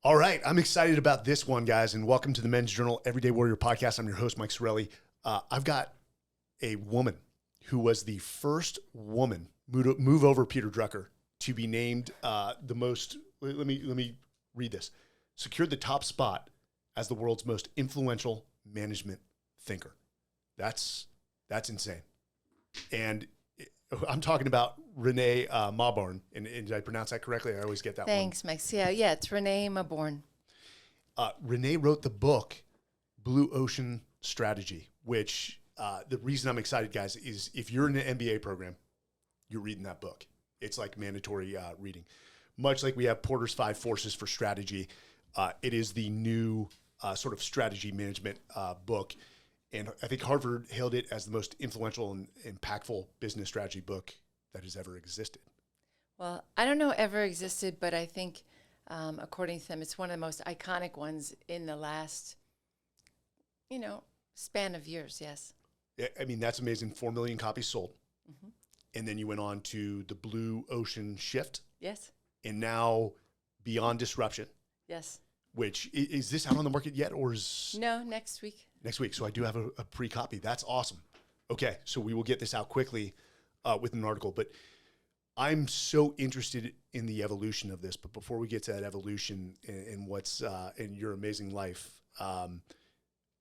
All right, I'm excited about this one, guys, and welcome to the Men's Journal Everyday Warrior podcast. I'm your host, Mike Sarraille. I've got a woman who was the first woman move over Peter Drucker to be named the most. Let me read this. Secured the top spot as the world's most influential management thinker. That's insane. And I'm talking about Renée Mauborgne, and did I pronounce that correctly? I always get that Thanks, one. Mike. Yeah, it's Renée Mauborgne. Renée wrote the book Blue Ocean Strategy, which the reason I'm excited, guys, is if you're in an MBA program, you're reading that book. It's like mandatory reading. Much like we have Porter's 5 Forces for Strategy, it is the new sort of strategy management book. And I think Harvard hailed it as the most influential and impactful business strategy book that has ever existed. Well, I don't know ever existed, but I think, according to them, it's one of the most iconic ones in the last, span of years, yes. I mean, that's amazing. 4 million copies sold. Mm-hmm. And then you went on to the Blue Ocean Shift. Yes. And now Beyond Disruption. Yes. Which, is this out on the market yet, or is... No, next week. Next week. So I do have a pre-copy. That's awesome. Okay, so we will get this out quickly with an article. But I'm so interested in the evolution of this. But before we get to that evolution and what's in your amazing life,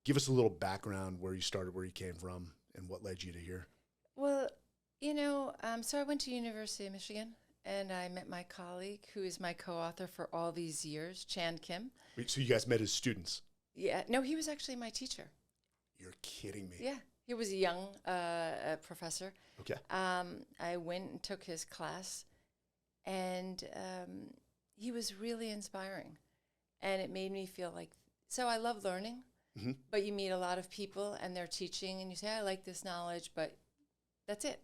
give us a little background where you started, where you came from, and what led you to here. Well, so I went to University of Michigan, and I met my colleague, who is my co-author for all these years, Chan Kim. Wait, so you guys met as students? Yeah. No, he was actually my teacher. You're kidding me. Yeah. He was a young professor. Okay. I went and took his class, and he was really inspiring. And it made me feel like, so I love learning, mm-hmm. but you meet a lot of people, and they're teaching, and you say, I like this knowledge, but that's it.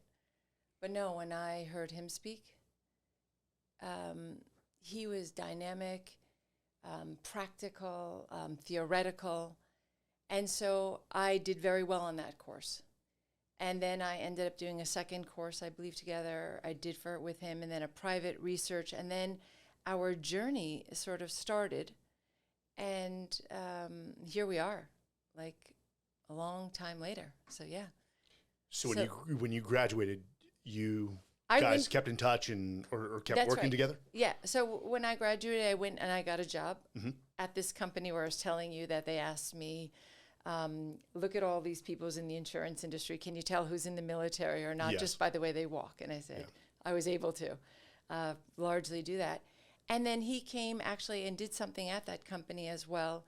But no, when I heard him speak, he was dynamic, practical, theoretical. And so I did very well on that course. And then I ended up doing a second course, I believe, together. I did for it with him, and then a private research. And then our journey sort of started. And here we are, like a long time later. So, yeah. So when you graduated, you guys kept in touch or kept working together? Yeah. So when I graduated, I went and I got a job at this company where I was telling you that they asked me, look at all these people who's in the insurance industry. Can you tell who's in the military or not, just by the way they walk? And I said, I was able to largely do that. And then he came actually and did something at that company as well.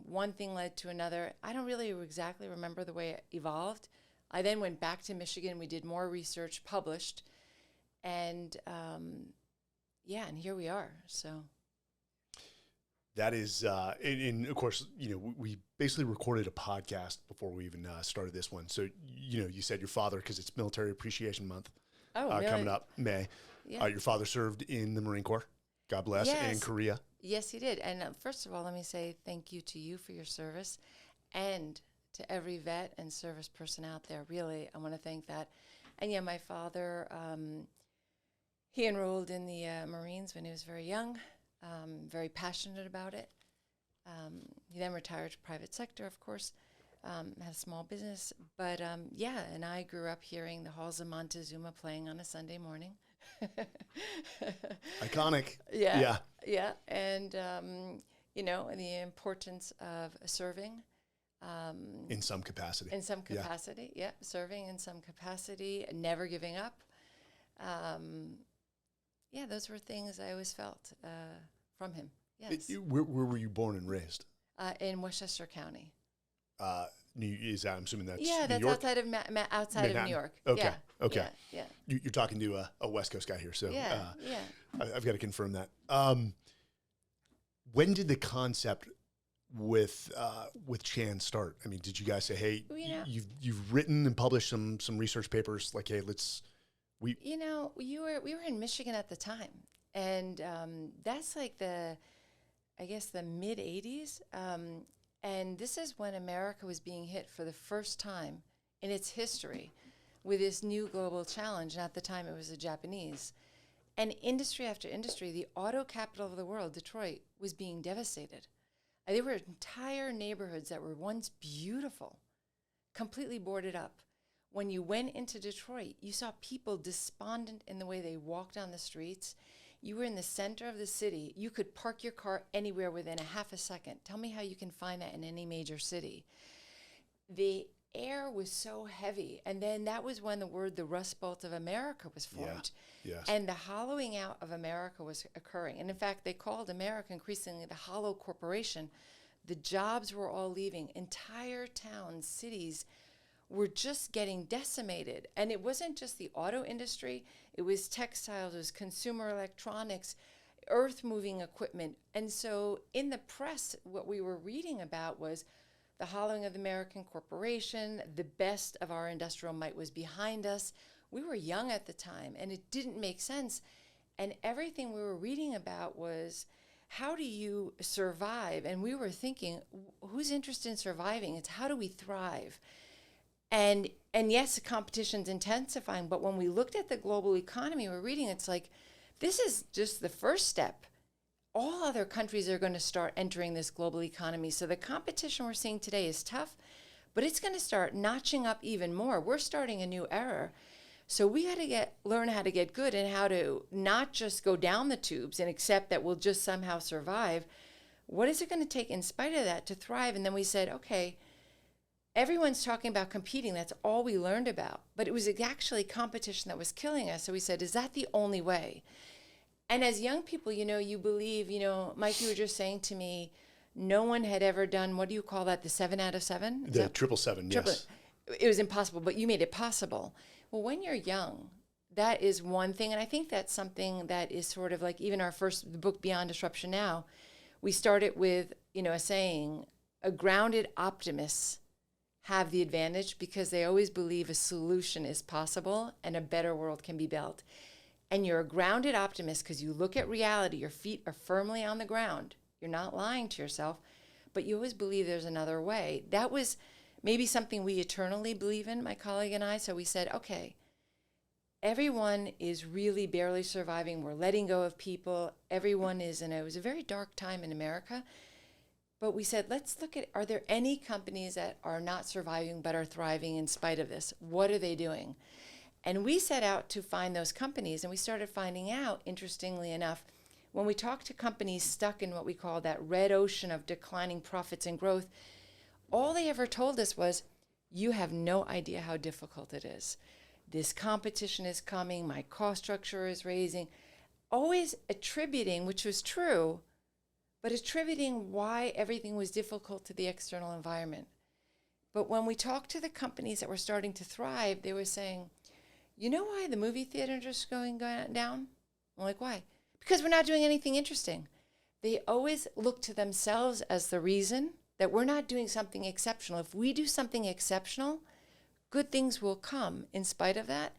One thing led to another. I don't really exactly remember the way it evolved. I then went back to Michigan. We did more research, published, and and here we are. So that is, and of course, we basically recorded a podcast before we even started this one. So you said your father, because it's Military Appreciation Month, coming up May. Yeah. Your father served in the Marine Corps. God bless. Yes. In Korea. Yes, he did. And first of all, let me say thank you to you for your service, and to every vet and service person out there. Really, I want to thank that. And yeah, my father, he enrolled in the Marines when he was very young, very passionate about it. He then retired to private sector, of course, had a small business. But and I grew up hearing the halls of Montezuma playing on a Sunday morning. Iconic. Yeah. And, the importance of serving. In some capacity. Serving in some capacity, never giving up. Those were things I always felt from him. Yes. Where were you born and raised? In Westchester County. I'm assuming that's that's New York? outside of outside of New York. Okay. Yeah. You're talking to a West Coast guy here, so I've got to confirm that. When did the concept with Chan start? I mean, did you guys say, "Hey, you've written and published some research papers, like, hey, we were in Michigan at the time, and that's like the mid '80s, and this is when America was being hit for the first time in its history with this new global challenge. And at the time, it was the Japanese. And industry after industry, the auto capital of the world, Detroit, was being devastated. There were entire neighborhoods that were once beautiful, completely boarded up. When you went into Detroit, you saw people despondent in the way they walked down the streets. You were in the center of the city. You could park your car anywhere within a half a second. Tell me how you can find that in any major city. The air was so heavy. And then that was when the word the Rust Belt of America was formed. Yeah. Yes. And the hollowing out of America was occurring. And in fact, they called America increasingly the hollow corporation. The jobs were all leaving. Entire towns, cities were just getting decimated. And it wasn't just the auto industry. It was textiles, it was consumer electronics, earth-moving equipment. And so in the press, what we were reading about was the hollowing of the American corporation, the best of our industrial might was behind us. We were young at the time, and it didn't make sense. And everything we were reading about was, how do you survive? And we were thinking, who's interested in surviving? It's how do we thrive? And yes, the competition's intensifying, but when we looked at the global economy, we're reading, it's like, this is just the first step. All other countries are going to start entering this global economy. So the competition we're seeing today is tough, but it's going to start notching up even more. We're starting a new era. So we got to learn how to get good and how to not just go down the tubes and accept that we'll just somehow survive. What is it going to take in spite of that to thrive? And then we said, okay, everyone's talking about competing. That's all we learned about. But it was actually competition that was killing us. So we said, is that the only way? And as young people, you believe, Mike, you were just saying to me, no one had ever done, what do you call that, the 7 out of 7? The 777, yes. It was impossible, but you made it possible. Well, when you're young, that is one thing. And I think that's something that is sort of like even the book Beyond Disruption Now, we started with, a saying, a grounded optimist have the advantage because they always believe a solution is possible and a better world can be built. And you're a grounded optimist because you look at reality, your feet are firmly on the ground. You're not lying to yourself, but you always believe there's another way. That was maybe something we eternally believe in, my colleague and I. So we said, okay, everyone is really barely surviving. We're letting go of people. Everyone is it was a very dark time in America. But we said, let's look at, are there any companies that are not surviving but are thriving in spite of this? What are they doing? And we set out to find those companies, and we started finding out, interestingly enough, when we talked to companies stuck in what we call that red ocean of declining profits and growth, all they ever told us was, you have no idea how difficult it is. This competition is coming, my cost structure is raising, always attributing, which was true, but attributing why everything was difficult to the external environment. But when we talked to the companies that were starting to thrive, they were saying, you know why the movie theaters are going down? I'm like, why? Because we're not doing anything interesting. They always look to themselves as the reason that we're not doing something exceptional. If we do something exceptional, good things will come in spite of that.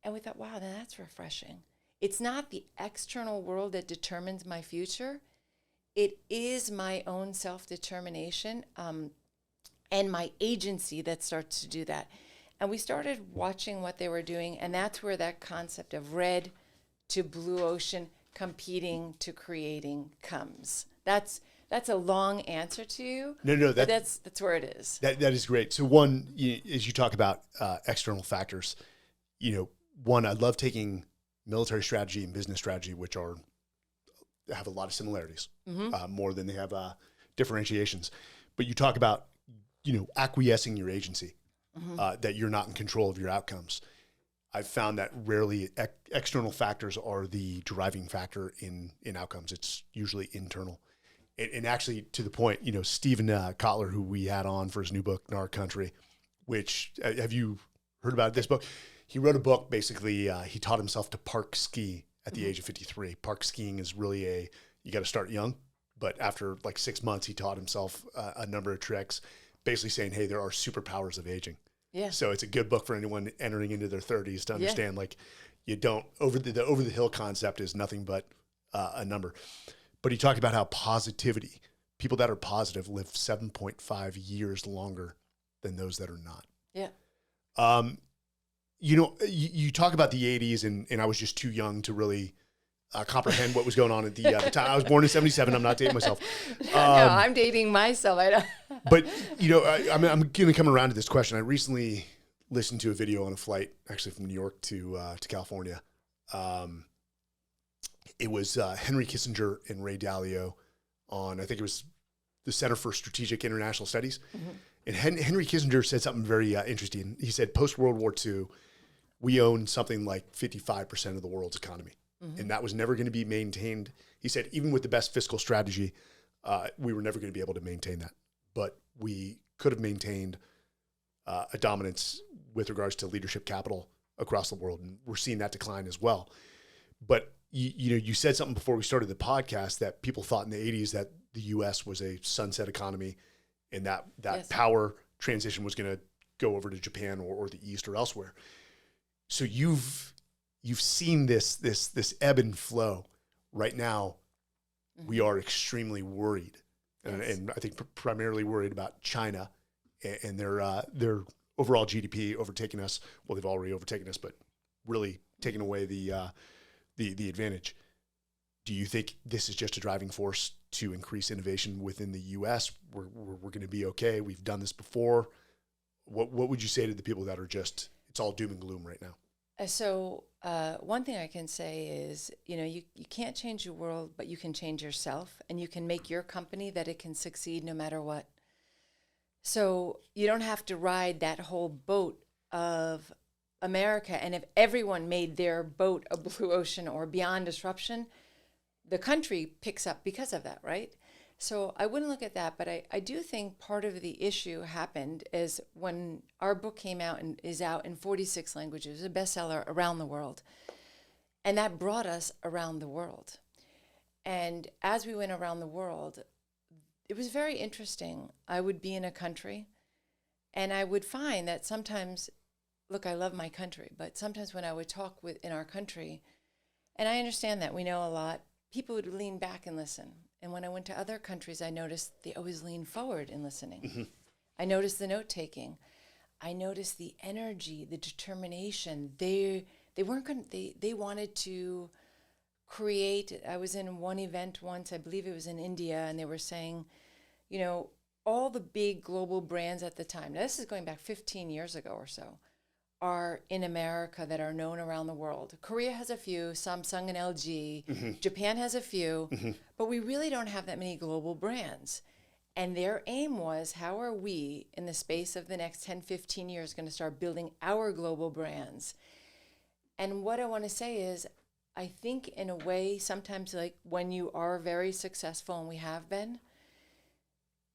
And we thought, wow, then that's refreshing. It's not the external world that determines my future. It is my own self-determination and my agency that starts to do that. And we started watching what they were doing, and that's where that concept of red to blue ocean competing to creating comes. That's a long answer to you. No, that's where it is. That is great. So one, as you talk about external factors, one, I love taking military strategy and business strategy, which have a lot of similarities, more than they have differentiations. But you talk about, acquiescing your agency. That you're not in control of your outcomes. I've found that rarely external factors are the driving factor in outcomes. It's usually internal. And actually, to the point, Stephen Kotler, who we had on for his new book, In Our Country, which, have you heard about this book? He wrote a book, basically, he taught himself to park ski at the age of 53. Park skiing is really you got to start young. But after like 6 months, he taught himself a number of tricks, basically saying, hey, there are superpowers of aging. Yeah. So it's a good book for anyone entering into their 30s to understand, you don't, over the hill concept is nothing but a number. But he talked about how positivity, people that are positive live 7.5 years longer than those that are not. Yeah. You talk about the 80s, and I was just too young to really comprehend what was going on at the time. I was born in 77. I'm not dating myself. No, I'm dating myself. I don't. But, I'm going to come around to this question. I recently listened to a video on a flight, actually from New York to California. It was Henry Kissinger and Ray Dalio on, I think it was the Center for Strategic International Studies. Mm-hmm. And Henry Kissinger said something very interesting. He said, post-World War II, we own something like 55% of the world's economy. Mm-hmm. And that was never going to be maintained. He said, even with the best fiscal strategy, we were never going to be able to maintain that. But we could have maintained a dominance with regards to leadership capital across the world. And we're seeing that decline as well. But you said something before we started the podcast that people thought in the 80s that the U.S. was a sunset economy, and that yes. power transition was going to go over to Japan or the East or elsewhere. So you've seen this ebb and flow. Right now, mm-hmm. we are extremely worried, yes. and I think primarily worried about China and their overall GDP overtaking us. Well, they've already overtaken us, but really taking away the advantage. Do you think this is just a driving force to increase innovation within the U.S.? We're going to be okay. We've done this before. What would you say to the people that are just, it's all doom and gloom right now? So one thing I can say is, you can't change the world, but you can change yourself, and you can make your company that it can succeed no matter what. So you don't have to ride that whole boat of America. And if everyone made their boat a blue ocean or beyond disruption, the country picks up because of that, right? So I wouldn't look at that, but I do think part of the issue happened is when our book came out and is out in 46 languages, a bestseller around the world. And that brought us around the world. And as we went around the world, it was very interesting. I would be in a country and I would find that sometimes, look, I love my country, but sometimes when I would talk in our country, and I understand that we know a lot, people would lean back and listen. And when I went to other countries, I noticed they always lean forward in listening. Mm-hmm. I noticed the note-taking. I noticed the energy, the determination. They weren't going to, they wanted to create. I was in one event once, I believe it was in India, and they were saying, all the big global brands at the time, now this is going back 15 years ago or so, are in America that are known around the world. Korea has a few, Samsung and LG. Mm-hmm. Japan has a few, mm-hmm. but we really don't have that many global brands. And their aim was, how are we, in the space of the next 10, 15 years, going to start building our global brands? And what I want to say is, I think in a way, sometimes like when you are very successful, and we have been,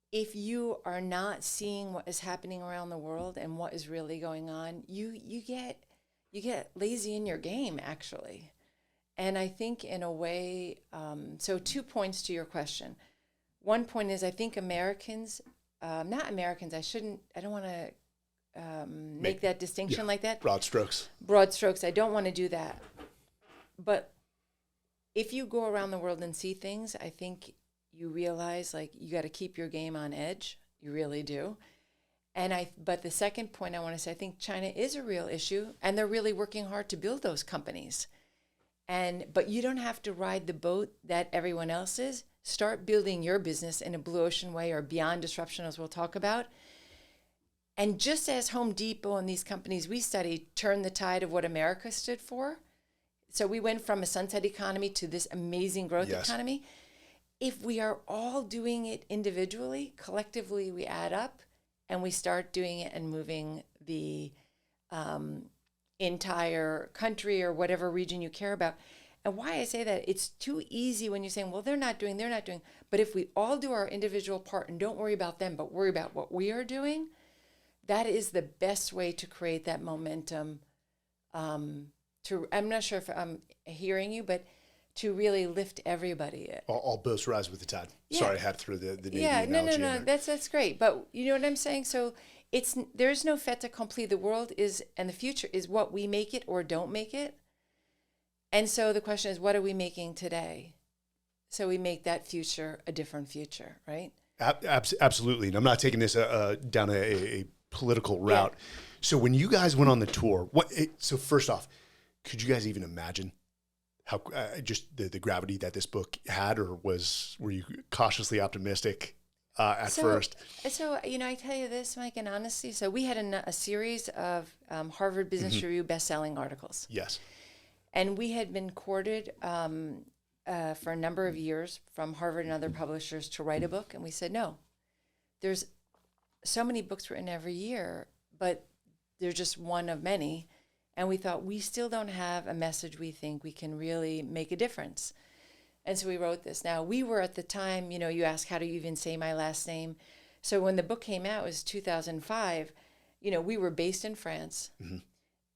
if you are not seeing what is happening around the world and what is really going on, you get lazy in your game, actually. And I think in a way, so 2 points to your question. One point is I think Americans, not Americans, I don't want to make that distinction like that. Broad strokes. Broad strokes, I don't want to do that. But if you go around the world and see things, I think you realize like you got to keep your game on edge. You really do. But the second point I want to say, I think China is a real issue, and they're really working hard to build those companies. But you don't have to ride the boat that everyone else is. Start building your business in a blue ocean way or beyond disruption, as we'll talk about. And just as Home Depot and these companies we studied turned the tide of what America stood for, so we went from a sunset economy to this amazing growth yes. economy. If we are all doing it individually, collectively we add up and we start doing it and moving the entire country or whatever region you care about. And why I say that, it's too easy when you're saying, well, they're not doing. But if we all do our individual part and don't worry about them, but worry about what we are doing, that is the best way to create that momentum. I'm not sure if I'm hearing you, but to really lift everybody. All boats rise with the tide. Yeah. Sorry, I had to throw the Navy analogy no. That's great. But you know what I'm saying? So there's no fait accompli. The world is, and the future is what we make it or don't make it. And so the question is, what are we making today? So we make that future a different future, right? Absolutely. And I'm not taking this down a political route. Yeah. So when you guys went on the tour, so first off, could you guys even imagine how just the gravity that this book had, or were you cautiously optimistic at first? So, I tell you this, Mike, and honestly, so we had a series of Harvard Business Review best-selling articles. Yes. And we had been courted for a number of years from Harvard and other publishers to write a book. And we said, no, there's so many books written every year, but they're just one of many. And we thought, we still don't have a message we think we can really make a difference. And so we wrote this. Now, we were at the time, you ask, how do you even say my last name? So when the book came out, it was 2005, we were based in France. Mm-hmm.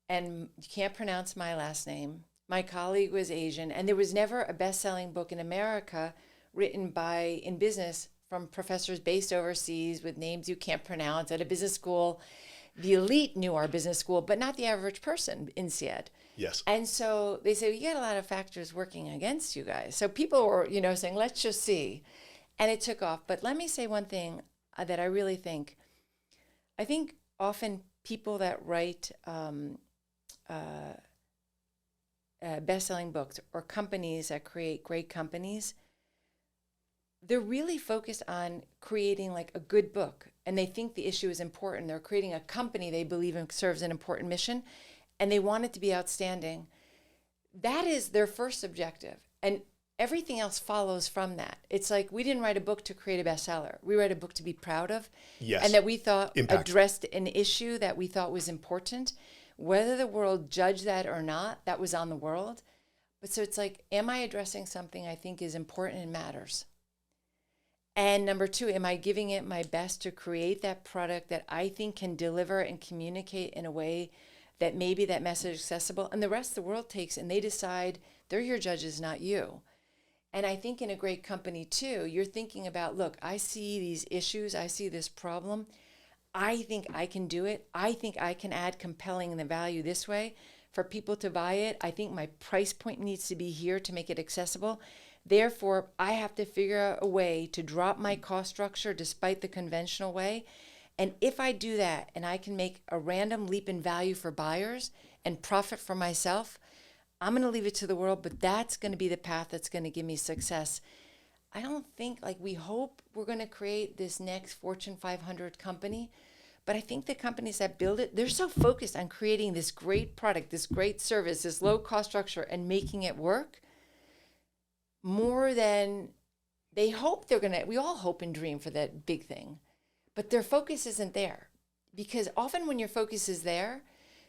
And you can't pronounce my last name. My colleague was Asian, and there was never a best-selling book in America written in business from professors based overseas with names you can't pronounce at a business school. The elite knew our business school, but not the average person in INSEAD. Yes. And so they said, you got a lot of factors working against you guys. So people were, saying, let's just see. And it took off. But let me say one thing that I really think. I think often people that write best-selling books or companies that create great companies, they're really focused on creating like a good book, and they think the issue is important. They're creating a company they believe in serves an important mission, and they want it to be outstanding. That is their first objective, and everything else follows from that. It's like we didn't write a book to create a bestseller. We write a book to be proud of, yes, and that we thought impact. Addressed an issue that we thought was important. Whether the world judged that or not, that was on the world. But so it's like, am I addressing something I think is important and matters? And number two, am I giving it my best to create that product that I think can deliver and communicate in a way that maybe that message is accessible, and the rest of the world takes and they decide they're your judges, not you. And I think in a great company too, you're thinking about, look, I see these issues, I see this problem. I think I can do it. I think I can add compelling the value this way for people to buy it. I think my price point needs to be here to make it accessible. Therefore, I have to figure out a way to drop my cost structure despite the conventional way. And if I do that and I can make a random leap in value for buyers and profit for myself, I'm going to leave it to the world, but that's going to be the path that's going to give me success. I don't think, we hope we're going to create this next Fortune 500 company, but I think the companies that build it, they're so focused on creating this great product, this great service, this low cost structure, and making it work more than they hope they're going to. We all hope and dream for that big thing, but their focus isn't there, because often when your focus is there,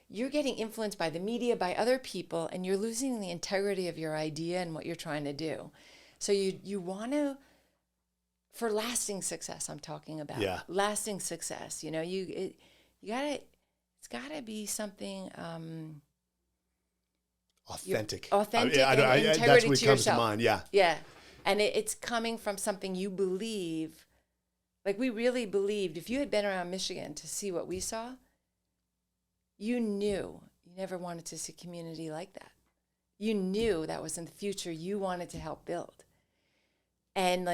you're getting influenced by the media, by other people, and you're losing the integrity of your idea and what you're trying to do. So you want to, for lasting success, I'm talking about. Yeah. Lasting success. It's gotta be something authentic. Authentic and integrity that's what to comes yourself. to mind. Yeah. Yeah, and it's coming from something you believe. Like we really believed. If you had been around Michigan to see what we saw, you knew you never wanted to see a community like that. You knew that was in the future you wanted to help build. And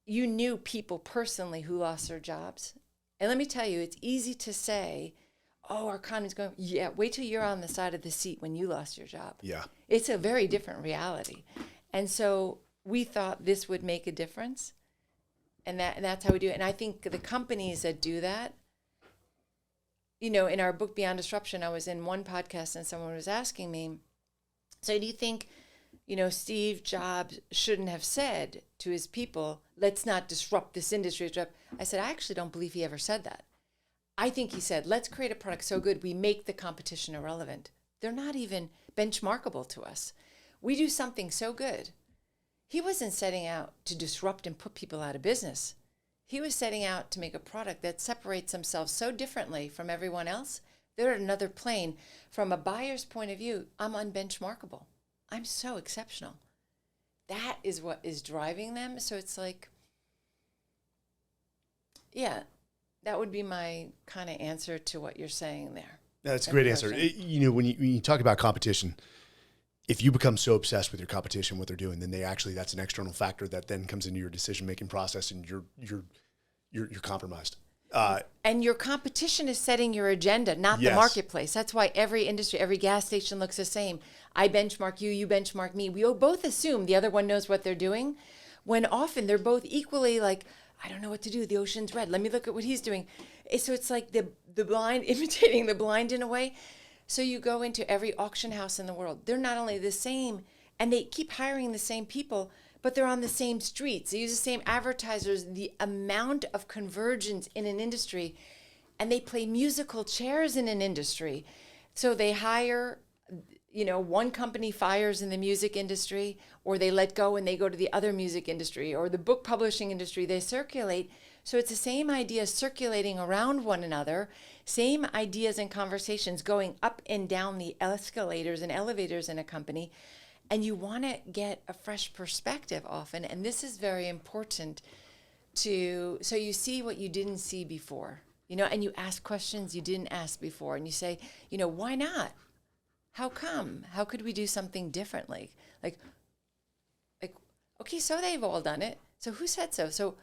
you knew people personally who lost their jobs. And let me tell you, it's easy to say, oh, our economy's going, yeah, wait till you're on the side of the seat when you lost your job. Yeah. It's a very different reality. And so we thought this would make a difference. And that's how we do it. And I think the companies that do that, in our book, Beyond Disruption, I was in one podcast and someone was asking me, so do you think, Steve Jobs shouldn't have said to his people, let's not disrupt this industry? I said, I actually don't believe he ever said that. I think he said, let's create a product so good we make the competition irrelevant. They're not even benchmarkable to us. We do something so good. He wasn't setting out to disrupt and put people out of business. He was setting out to make a product that separates themselves so differently from everyone else. They're at another plane. From a buyer's point of view, I'm unbenchmarkable. I'm so exceptional. That is what is driving them. So it's that would be my kind of answer to what you're saying there. That's a great answer. When you talk about competition, if you become so obsessed with your competition, what they're doing, then that's an external factor that then comes into your decision-making process, and you're compromised. And your competition is setting your agenda, not the marketplace. That's why every industry, every gas station looks the same. I benchmark you, you benchmark me. We both assume the other one knows what they're doing, when often they're both equally like, I don't know what to do. The ocean's red. Let me look at what he's doing. So it's like the blind imitating the blind in a way. So you go into every auction house in the world. They're not only the same, and they keep hiring the same people, but they're on the same streets. They use the same advertisers. The amount of convergence in an industry, and they play musical chairs in an industry. So they hire, one company fires in the music industry, or they let go and they go to the other music industry, or the book publishing industry. They circulate. So it's the same idea circulating around one another, same ideas and conversations going up and down the escalators and elevators in a company. And you want to get a fresh perspective often. And this is very important so you see what you didn't see before, and you ask questions you didn't ask before. And you say, why not? How come? How could we do something differently? Like, okay, so they've all done it. So who said so? So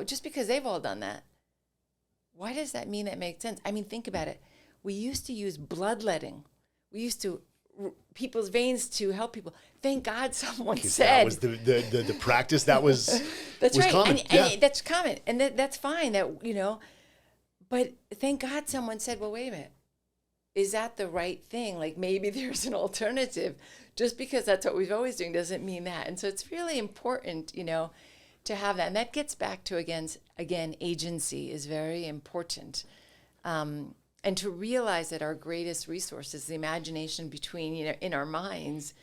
just because they've all done that, why does that mean that makes sense? I mean, think about it. We used to use bloodletting. We used to people's veins to help people. Thank God someone said. That was the practice that was that's was right. common. And that's common. And that's fine. But thank God someone said, well, wait a minute. Is that the right thing? Like maybe there's an alternative. Just because that's what we've always doing doesn't mean that. And so it's really important, to have that. And that gets back to, again, agency is very important. And to realize that our greatest resource is the imagination between, in our minds,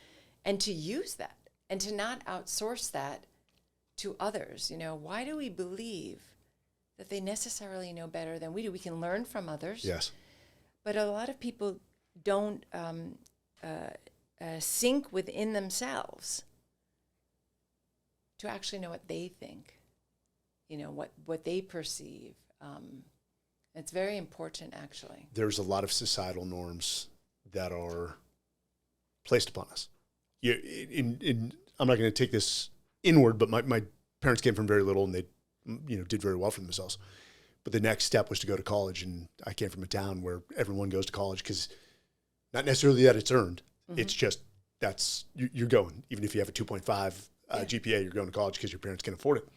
and to use that and to not outsource that to others. Why do we believe that they necessarily know better than we do? We can learn from others. Yes. But a lot of people don't sink within themselves to actually know what they think, what they perceive. It's very important, actually. There's a lot of societal norms that are placed upon us. I'm not going to take this inward, but my parents came from very little, and they, did very well for themselves. But the next step was to go to college, and I came from a town where everyone goes to college because not necessarily that it's earned. Mm-hmm. It's just you're going. Even if you have a 2.5 GPA, you're going to college because your parents can afford it.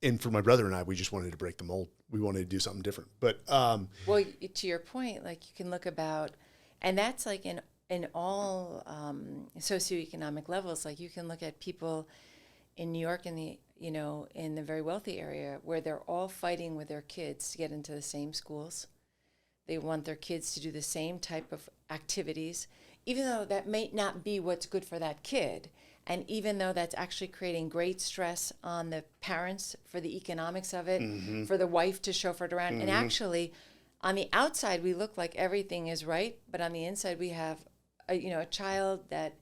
And for my brother and I, we just wanted to break the mold. We wanted to do something different. But well, to your point, like you can look about, and that's like in all socioeconomic levels. Like you can look at people in New York in the very wealthy area where they're all fighting with their kids to get into the same schools. They want their kids to do the same type of activities, even though that may not be what's good for that kid. And even though that's actually creating great stress on the parents for the economics of it, mm-hmm. for the wife to chauffeur it around. Mm-hmm. And actually, on the outside, we look like everything is right. But on the inside, we have a child that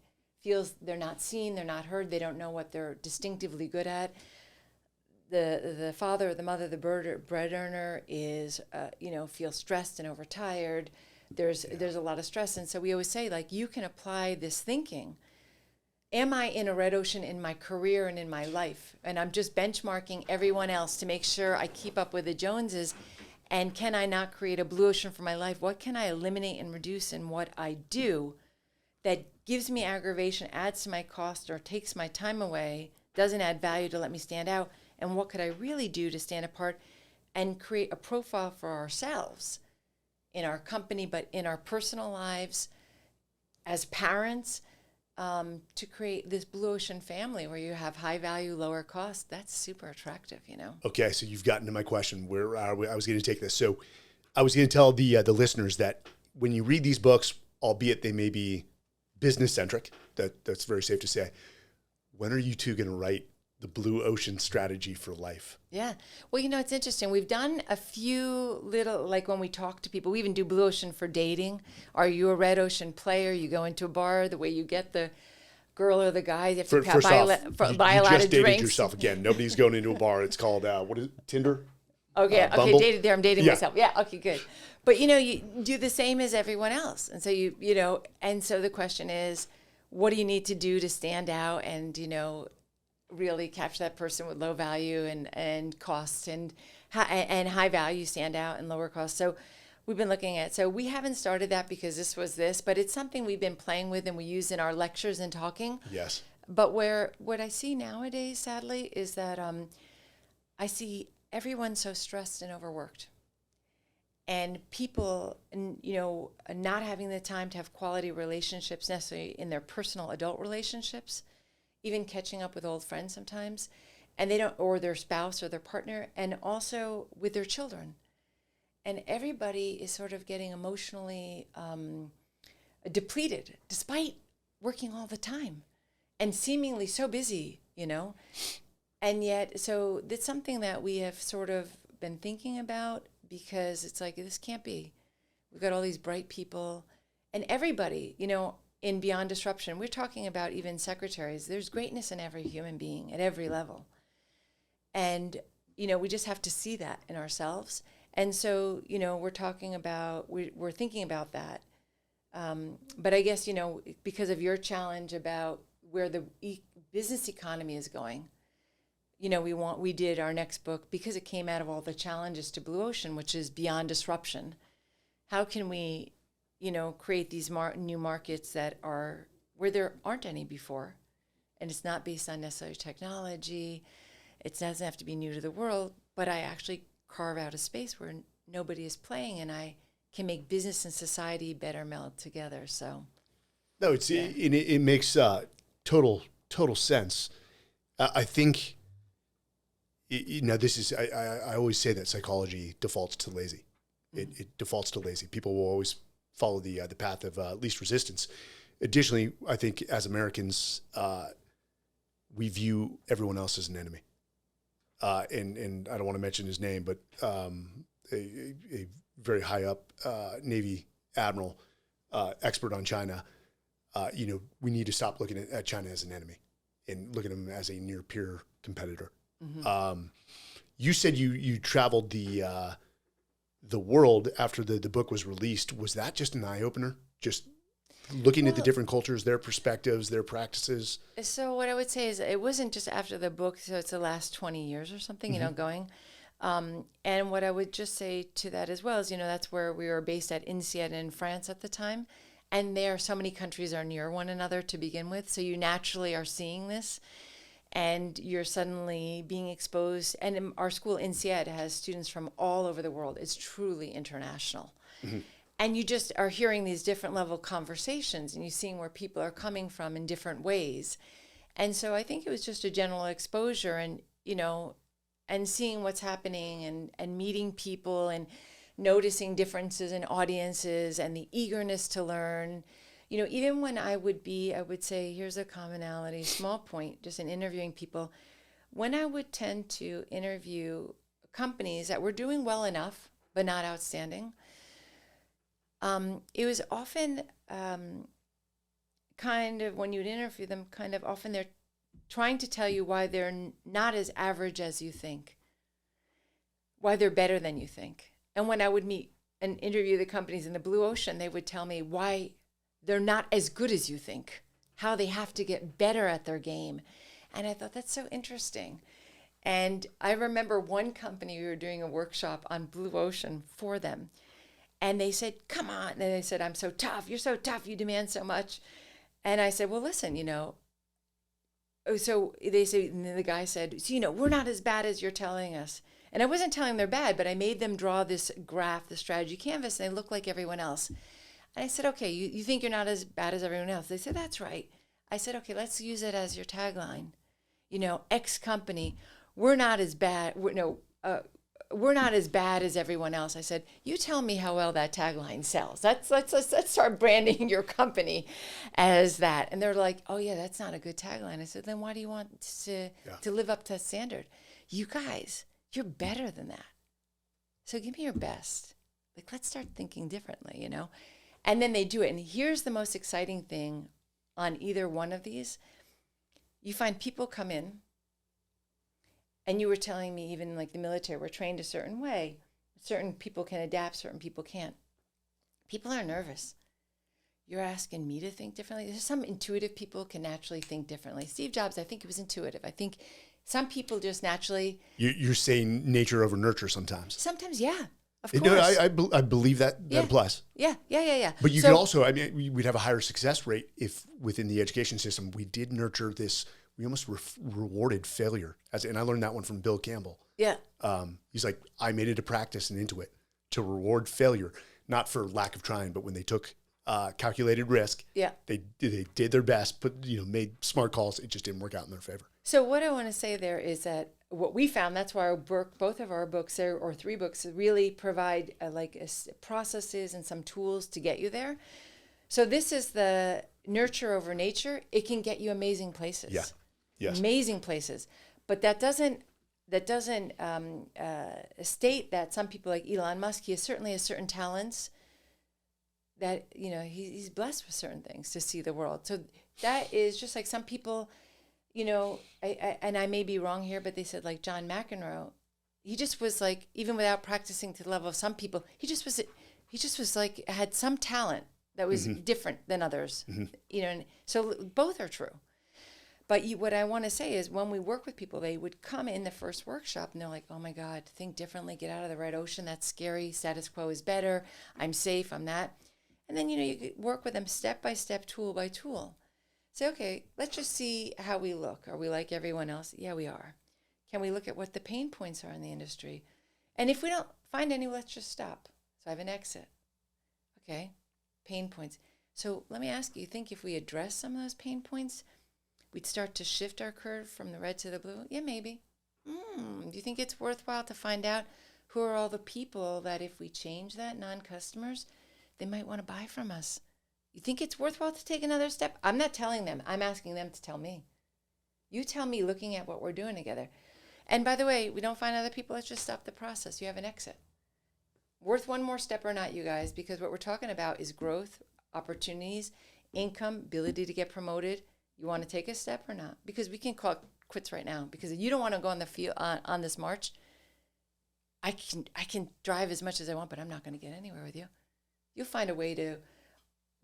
feels they're not seen, they're not heard, they don't know what they're distinctively good at. The father, the mother, the bread earner is, feels stressed and overtired. There's a lot of stress. And so we always say, like, you can apply this thinking. Am I in a red ocean in my career and in my life? And I'm just benchmarking everyone else to make sure I keep up with the Joneses. And can I not create a blue ocean for my life? What can I eliminate and reduce in what I do that gives me aggravation, adds to my cost, or takes my time away, doesn't add value to let me stand out? And what could I really do to stand apart and create a profile for ourselves in our company, but in our personal lives as parents, to create this blue ocean family where you have high value, lower cost? That's super attractive, Okay, so you've gotten to my question. Where I was going to take this. So I was going to tell the listeners that when you read these books, albeit they may be business centric, that's very safe to say. When are you two going to write the blue ocean strategy for life? Yeah. Well, it's interesting. We've done a few little, like when we talk to people, we even do blue ocean for dating. Are you a red ocean player? You go into a bar, the way you get the girl or the guy, you have to buy a lot of drinks. You just dated yourself again. Nobody's going into a bar. It's called, what is it, Tinder? Okay, okay, dated there. I'm dating myself. Yeah, okay, good. But, you do the same as everyone else. And so, and so the question is, what do you need to do to stand out and, really capture that person with low value and cost? And and high value stand out and lower cost. So we've been looking at, so we haven't started that because this was this, but it's something we've been playing with and we use in our lectures and talking. Yes. But what I see nowadays, sadly, is that I see everyone so stressed and overworked. And people, not having the time to have quality relationships necessarily in their personal adult relationships, even catching up with old friends sometimes, and they don't, or their spouse or their partner, and also with their children. And everybody is sort of getting emotionally depleted, despite working all the time and seemingly so busy, And yet, so that's something that we have sort of been thinking about, because it's like, this can't be. We've got all these bright people and everybody, in Beyond Disruption, we're talking about even secretaries. There's greatness in every human being at every level. And, we just have to see that in ourselves. And so, we're talking about, we're thinking about that. But I guess, because of your challenge about where the business economy is going, we did our next book because it came out of all the challenges to Blue Ocean, which is Beyond Disruption. How can we, create these new markets that are where there aren't any before? And it's not based on necessarily technology. It doesn't have to be new to the world, but I actually carve out a space where nobody is playing, and I can make business and society better meld together. So, no, it makes total sense. I think. This is, I always say that psychology defaults to lazy. It defaults to lazy. People will always follow the path of least resistance. Additionally, I think as Americans, we view everyone else as an enemy. And I don't want to mention his name, but a very high up Navy admiral, expert on China, we need to stop looking at China as an enemy and look at them as a near peer competitor. Mm-hmm. You said you traveled the world after the book was released. Was that just an eye opener? Just looking at the different cultures, their perspectives, their practices? So what I would say is it wasn't just after the book. So it's the last 20 years or something, mm-hmm. Going. And what I would just say to that as well is, that's where we were based at INSEAD in France at the time. And there, so many countries are near one another to begin with. So you naturally are seeing this. And you're suddenly being exposed. And in our school, INSEAD, has students from all over the world. It's truly international. Mm-hmm. And you just are hearing these different level conversations, and you're seeing where people are coming from in different ways. And so I think it was just a general exposure and, and seeing what's happening and meeting people and noticing differences in audiences and the eagerness to learn. Even when I would say, here's a commonality, small point, just in interviewing people. When I would tend to interview companies that were doing well enough, but not outstanding, it was often kind of, when you'd interview them, kind of often they're trying to tell you why they're not as average as you think, why they're better than you think. And when I would meet and interview the companies in the Blue Ocean, they would tell me why they're not as good as you think, how they have to get better at their game. And I thought, that's so interesting. And I remember one company, we were doing a workshop on Blue Ocean for them. And they said, come on. And they said, I'm so tough. You're so tough. You demand so much. And I said, well, listen, so they say, and the guy said, so, we're not as bad as you're telling us. And I wasn't telling them they're bad, but I made them draw this graph, the strategy canvas, and they look like everyone else. And I said, okay, you think you're not as bad as everyone else? They said, that's right. I said, okay, let's use it as your tagline. X company, we're not as bad. We're not as bad as everyone else. I said, you tell me how well that tagline sells. Let's start branding your company as that. And they're like, oh yeah, that's not a good tagline. I said, then why do you want to live up to that standard? You guys, you're better than that. So give me your best. Let's start thinking differently, And then they do it. And here's the most exciting thing on either one of these. You find people come in, and you were telling me even like the military, we're trained a certain way. Certain people can adapt, certain people can't. People are nervous. You're asking me to think differently. There's some intuitive people can naturally think differently. Steve Jobs, I think he was intuitive. I think Some people just naturally. You're saying nature over nurture sometimes. Sometimes, yeah, of course. No, I believe that applies. Yeah. But you could also, I mean, we'd have a higher success rate if within the education system we did nurture this. We almost rewarded failure, and I learned that one from Bill Campbell. Yeah. He's like, I made it a practice and into it to reward failure, not for lack of trying, but when they took calculated risk, they did their best, made smart calls. It just didn't work out in their favor. So what I want to say there is that what we found, that's why both of our books or 3 books really provide processes and some tools to get you there. So this is the nurture over nature. It can get you amazing places. Yeah. Yes. Amazing places. But that doesn't state that some people like Elon Musk, he certainly has certain talents that, he's blessed with certain things to see the world. So that is just like some people, I may be wrong here, but they said like John McEnroe, he just was like, even without practicing to the level of some people, he just was like, had some talent that was different than others, and so both are true. But what I want to say is when we work with people, they would come in the first workshop and they're like, oh my God, think differently, get out of the red ocean. That's scary. Status quo is better. I'm safe. I'm that. And then, you could work with them step by step, tool by tool. Say, okay, let's just see how we look. Are we like everyone else? Yeah, we are. Can we look at what the pain points are in the industry? And if we don't find any, let's just stop. So I have an exit. Okay, pain points. So let me ask you, think if we address some of those pain points, we'd start to shift our curve from the red to the blue? Yeah, maybe. Do you think it's worthwhile to find out who are all the people that if we change that, non-customers, they might want to buy from us? You think it's worthwhile to take another step? I'm not telling them. I'm asking them to tell me. You tell me looking at what we're doing together. And by the way, we don't find other people, let's just stop the process. You have an exit. Worth one more step or not, you guys, because what we're talking about is growth, opportunities, income, ability to get promoted. You want to take a step or not? Because we can call it quits right now. Because if you don't want to go on the field on this march, I can drive as much as I want, but I'm not going to get anywhere with you. You'll find a way to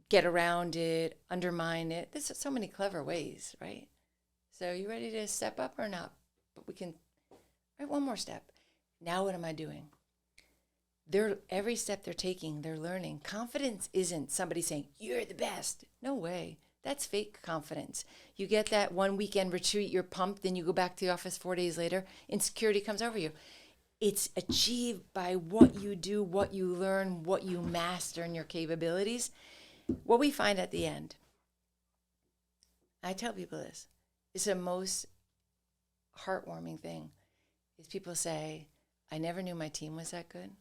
get around it, undermine it. There's so many clever ways, right? So you ready to step up or not? But we can, right, one more step. Now what am I doing? Every step they're taking, they're learning. Confidence isn't somebody saying, you're the best. No way. That's fake confidence. You get that one weekend retreat, you're pumped, then you go back to the office 4 days later, insecurity comes over you. It's achieved by what you do, what you learn, what you master in your capabilities. What we find at the end, I tell people this, is the most heartwarming thing, is people say, I never knew my team was that good.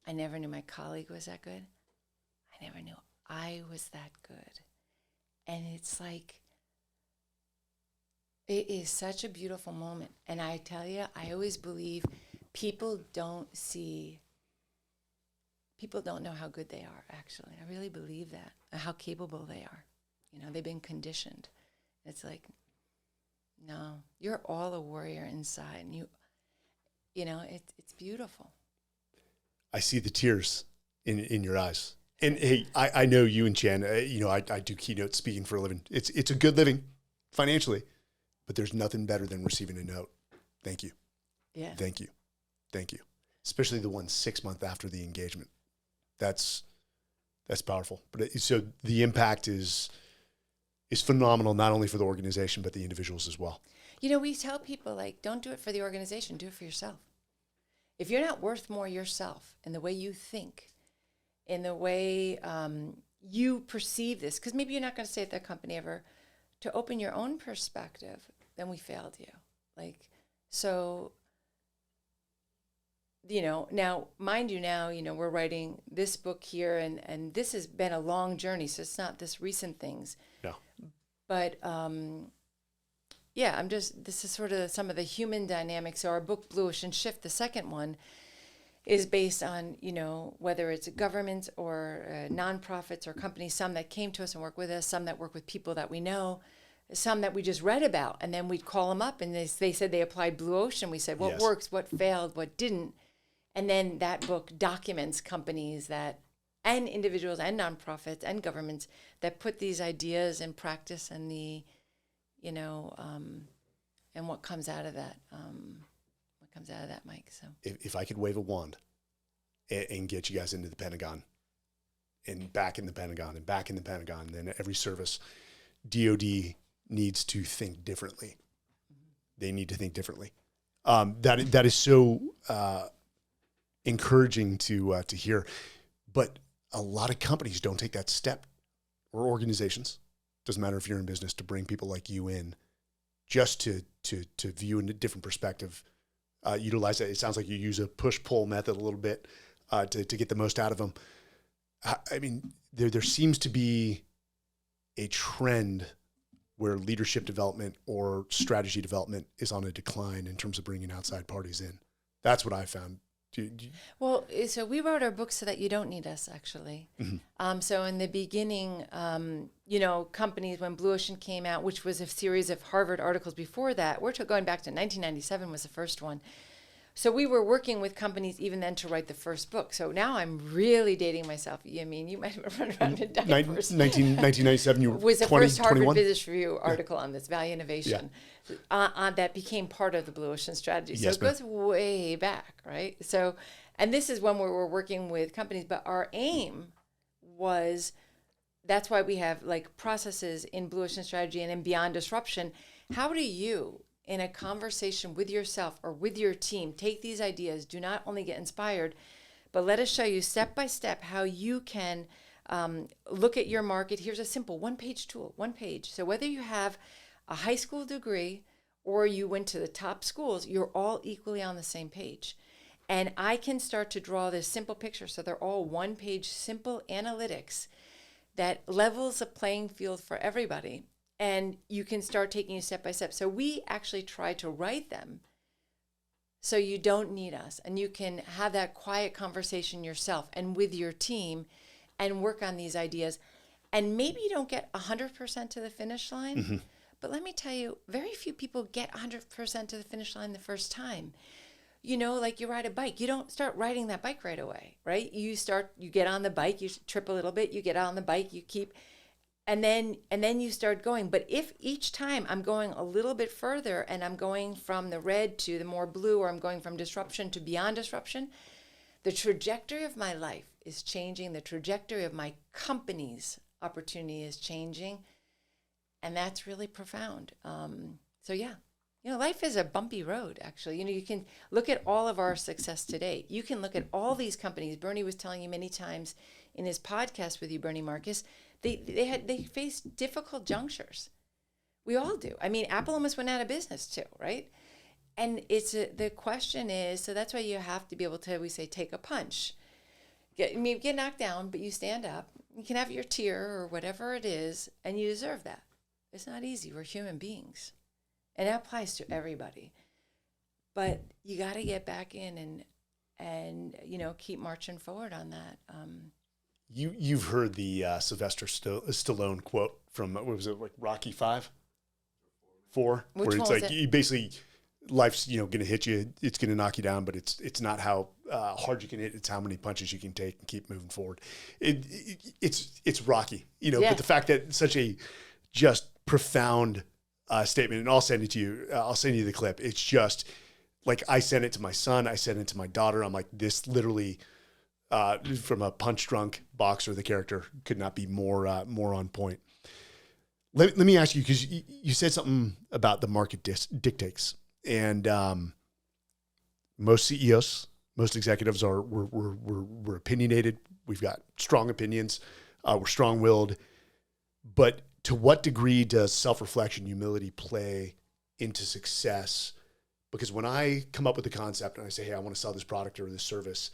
I never knew my colleague was that good. I never knew I was that good. And it's like, it is such a beautiful moment. And I tell you, I always believe people don't know how good they are, actually. I really believe that, how capable they are. They've been conditioned. It's like, no, you're all a warrior inside. And it's beautiful. I see the tears in your eyes. And hey, I know you and Chen, I do keynote speaking for a living. It's a good living financially, but there's nothing better than receiving a note. Thank you. Yeah. Thank you. Thank you. Especially the one 6 months after the engagement. That's powerful. But so the impact is phenomenal, not only for the organization, but the individuals as well. We tell people, like, don't do it for the organization, do it for yourself. If you're not worth more yourself in the way you think, in the way you perceive this, because maybe you're not going to stay at that company ever, to open your own perspective, then we failed you. Now, mind you, we're writing this book here, and this has been a long journey, so it's not this recent things. No. But, this is sort of some of the human dynamics. So our book, Blue Ocean Shift, the second one, is based on, whether it's governments or nonprofits or companies, some that came to us and work with us, some that work with people that we know, some that we just read about. And then we'd call them up and they said they applied Blue Ocean. We said, what works, what failed, what didn't. And then that book documents companies and individuals and nonprofits and governments that put these ideas in practice and the, and what comes out of that. Mike. So if I could wave a wand and get you guys into the Pentagon and back in the Pentagon and back in the Pentagon, then every service, DoD needs to think differently. They need to think differently. That is so encouraging to hear. But a lot of companies don't take that step, or organizations. Doesn't matter if you're in business, to bring people like you in, just to view in a different perspective. Utilize that. It sounds like you use a push-pull method a little bit to get the most out of them. I mean, there seems to be a trend where leadership development or strategy development is on a decline in terms of bringing outside parties in. That's what I found. Well, so we wrote our book so that you don't need us, actually. Mm-hmm. So in the beginning, companies, when Blue Ocean came out, which was a series of Harvard articles before that, we're going back to 1997 was the first one. So we were working with companies even then to write the first book. So now I'm really dating myself. I mean, you might have run around in diapers. 1997, you were was the 20, first Harvard 21? Business Review article on this value innovation that became part of the Blue Ocean strategy. So it goes way back, right? So, and this is when we were working with companies, but our aim was, that's why we have like processes in Blue Ocean strategy and in Beyond Disruption. How do you, in a conversation with yourself or with your team, take these ideas, do not only get inspired, but let us show you step by step how you can look at your market. Here's a simple one-page tool, one page. So whether you have a high school degree or you went to the top schools, you're all equally on the same page. And I can start to draw this simple picture. So they're all one-page simple analytics that levels a playing field for everybody. And you can start taking it step by step. So we actually try to write them so you don't need us. And you can have that quiet conversation yourself and with your team and work on these ideas. And maybe you don't get 100% to the finish line. Mm-hmm. But let me tell you, very few people get 100% to the finish line the first time. You know, like you ride a bike, you don't start riding that bike right away, right? You get on the bike, you trip a little bit, you get on the bike, you keep... And then you start going. But if each time I'm going a little bit further and I'm going from the red to the more blue, or I'm going from disruption to beyond disruption, the trajectory of my life is changing. The trajectory of my company's opportunity is changing. And that's really profound. Life is a bumpy road, actually. You can look at all of our success today. You can look at all these companies. Bernie was telling you many times in his podcast with you, Bernie Marcus, they faced difficult junctures. We all do. I mean, Apple almost went out of business too, right? And the question is, so that's why you have to be able to, we say, take a punch. Get knocked down, but you stand up. You can have your tear or whatever it is, and you deserve that. It's not easy. We're human beings. And that applies to everybody. But you got to get back in and keep marching forward on that. You've heard the Sylvester Stallone quote from, what was it, like Rocky 5? 4? Which where it's one like, was it? you basically, life's going to hit you, it's going to knock you down, but it's not how hard you can hit, it's how many punches you can take and keep moving forward. It's Rocky, but the fact that such a just profound statement, and I'll send it to you. I'll send you the clip. It's just like, I sent it to my son. I sent it to my daughter. I'm like, this literally, from a punch drunk boxer, the character could not be more on point. Let me ask you, because you said something about the market dictates, and most CEOs, most executives we're opinionated. We've got strong opinions. We're strong-willed, but to what degree does self-reflection, humility play into success? Because when I come up with a concept and I say, hey, I want to sell this product or this service,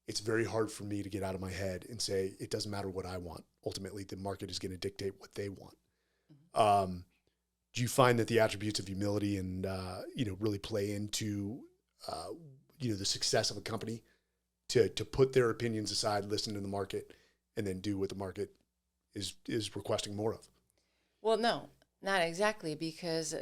it's very hard for me to get out of my head and say, it doesn't matter what I want. Ultimately, the market is going to dictate what they want. Mm-hmm. Do you find that the attributes of humility and, really play into, the success of a company to put their opinions aside, listen to the market, and then do what the market is requesting more of? Well, no, not exactly, because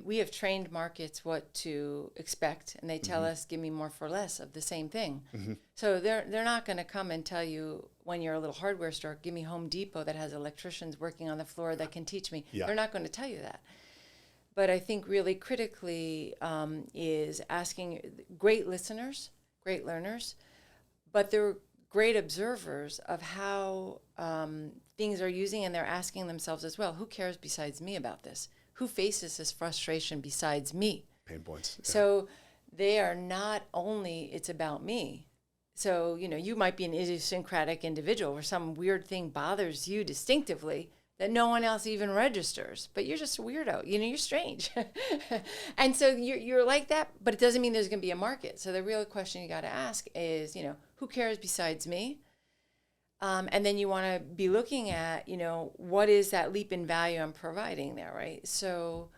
we have trained markets what to expect, and they tell us, give me more for less of the same thing. Mm-hmm. So they're not going to come and tell you, when you're a little hardware store, give me Home Depot that has electricians working on the floor that can teach me. Yeah. They're not going to tell you that. But I think really critically is asking great listeners, great learners, but they're great observers of how things are using, and they're asking themselves as well, who cares besides me about this? Who faces this frustration besides me? Pain points. Yeah. So they are not only, it's about me. So, you might be an idiosyncratic individual where some weird thing bothers you distinctively that no one else even registers, but you're just a weirdo. You're strange. And so you're like that, but it doesn't mean there's going to be a market. So the real question you got to ask is, who cares besides me? And then you want to be looking at, what is that leap in value I'm providing there, right? So